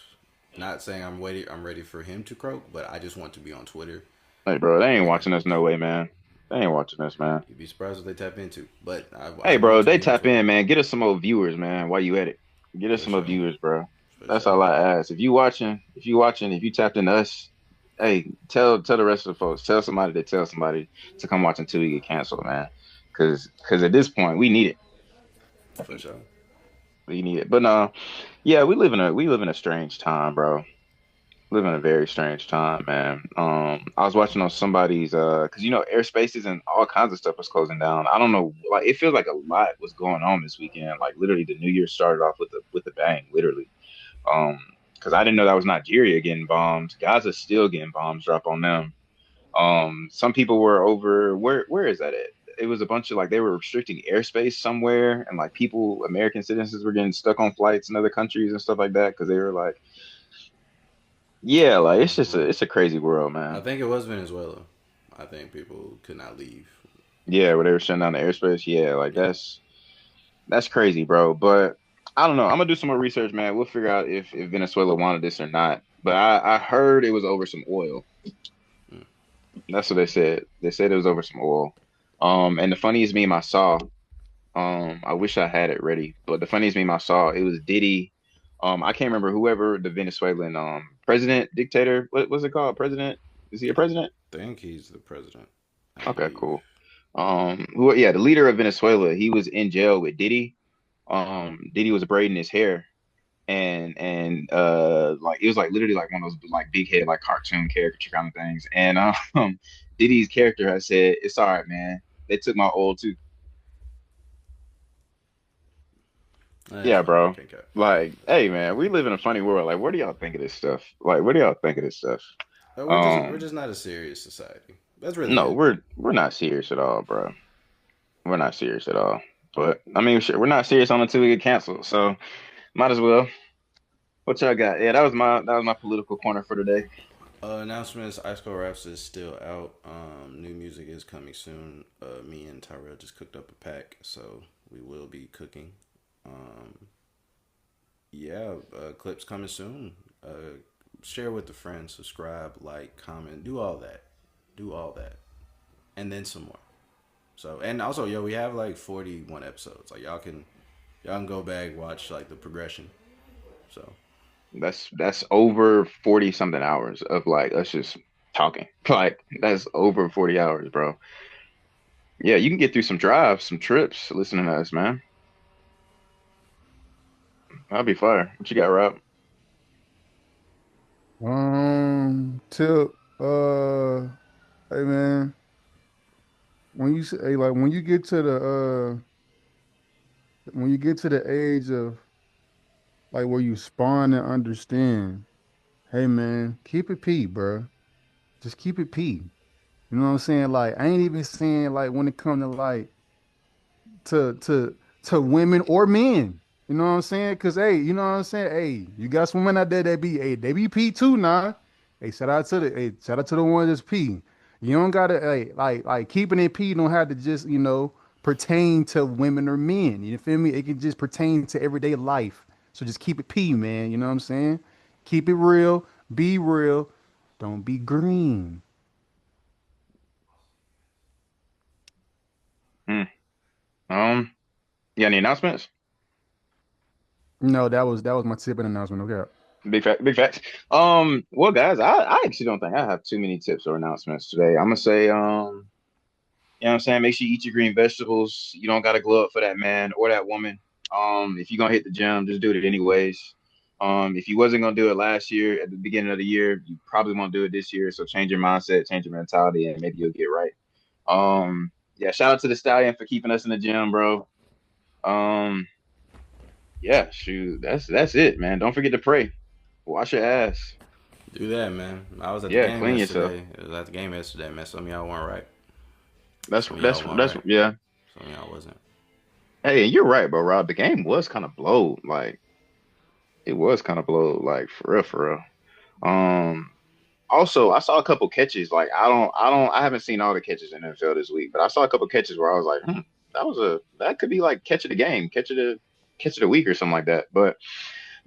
Not saying I'm ready for him to croak, but I just want to be on Twitter hey, bro, they ain't when watching us no way, man. They ain't watching us, man. you'd be surprised what they tap into. But I Hey, want bro, to they be on tap Twitter in, man. Get us some more viewers, man. While you at it, get us for some more sure, viewers, bro. for That's sure. all I ask. If you tapped into us, hey, tell the rest of the folks. Tell somebody to tell somebody to come watch until we get canceled, man. Cause at this point, we need it. For sure. We need it. But yeah, we live in a strange time, bro. Live in a very strange time, man. I was watching on somebody's because airspaces and all kinds of stuff was closing down. I don't know, like it feels like a lot was going on this weekend. Like literally, the New Year started off with a bang, literally. Um, because I didn't know that was Nigeria getting bombed. Gaza's still getting bombs drop on them. Some people were over where is that at? It was a bunch of like they were restricting airspace somewhere, and like people, American citizens, were getting stuck on flights in other countries and stuff like that because they were like, yeah, like it's just Hmm. it's a crazy world, I man. think it was Venezuela. I think people could not leave. Yeah, where they were shutting down the airspace. Yeah, like Yeah. that's crazy, bro. But I don't know. I'm gonna do some more research, man. We'll figure out if Venezuela wanted this or not. But I heard it was over some oil. Mm. That's what they said. They said it was over some oil. And the funniest meme I saw, I wish I had it ready, but the funniest meme I saw, it was Diddy. I can't remember whoever the Venezuelan president, dictator, what was it called? President? Is he a president? Think he's the president. I Okay, believe. cool. Yeah, the leader of Venezuela, he was in jail with Diddy. Diddy was braiding his hair, and like it was like literally like one of those like big head like cartoon caricature kind of things. And Diddy's character has said, "It's all right, man. They took my oil too." That's Yeah, funny. I bro. can't cap. Like, hey, man, we live in a funny world. Like, what do y'all think of this stuff? Like, what do y'all think of this stuff? We're Um, just not a serious society. That's really no, it. we're not serious at all, bro. We're not serious at all. But I mean, shit, we're not serious on until we get canceled. So might as well. What y'all got? Yeah, that was my political corner for today. Announcements: Ice Cold Raps is still out. New music is coming soon. Me and Tyrell just cooked up a pack, so we will be cooking. Um, yeah, clips coming soon. Share with a friend, subscribe, like, comment, do all that, do all that, and then some more. So, and also, yo, we have like 41 episodes. Like, y'all can go back, watch like the progression. So That's over 40 something hours of like us just talking. Like that's over 40 hours, bro. Yeah, you can get through some drives, some trips listening to us, man. That'll be fire. What you got, Rob? Till hey man, when you say hey, like when you get to the age of like where you spawn and understand, hey man, keep it P, bro. Just keep it P. You know what I'm saying? Like I ain't even saying like when it come to like to to to women or men. You know what I'm saying? Cause hey, you know what I'm saying? Hey, you got some women out there that be hey, they be P too now. Shout out to the ones that's P. You don't gotta hey, like keeping it P don't have to just, pertain to women or men. You feel me? It can just pertain to everyday life. So just keep it P, man. You know what I'm saying? Keep it real, be real, don't be green. Hmm. Um, you got any announcements? No, that was my tip and announcement. Okay. Big fact, big facts. Well, guys, I actually don't think I have too many tips or announcements today. I'm gonna say, you know what I'm saying? Make sure you eat your green vegetables. You don't gotta glow up for that man or that woman. If you're gonna hit the gym, just do it anyways. If you wasn't gonna do it last year at the beginning of the year, you probably won't do it this year. So change your mindset, change your mentality, and maybe you'll get right. Yeah, shout out to the Stallion for keeping us in the gym, bro. Um, yeah, shoot, that's it, man. Don't forget to pray. Wash your ass. Do that, man. I was at the Yeah, game clean yourself. yesterday. It was at the game yesterday, man. Some of y'all weren't right. That's Some of that's y'all weren't that's right. yeah. Some of y'all wasn't. Hey, you're right, bro, Rob. The game was kind of blowed. Like it was kind of blowed, like for real, for real. Um, Also, I saw a couple catches. Like I haven't seen all the catches in the NFL this week, but I saw a couple catches where I was like, that could be like catch of the game, catch of the week or something like that. But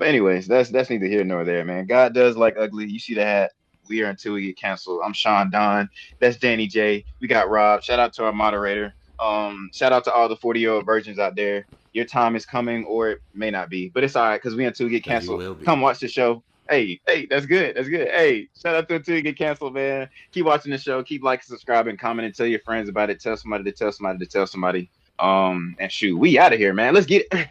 anyways, that's neither here nor there, man. God does like ugly. You see the hat. We are until we get canceled. I'm Sean Don. That's Danny J. We got Rob. Shout out to our moderator. Shout out to all the 40-year-old virgins out there. Your time is coming, or it may not be, but it's all right because we until we get Because you canceled. will be. Come watch the show. Hey, that's good. That's good. Hey, shout out to until you get canceled, man. Keep watching the show. Keep liking, subscribing, commenting, tell your friends about it. Tell somebody to tell somebody to tell somebody. And shoot, we out of here, man. Let's get it.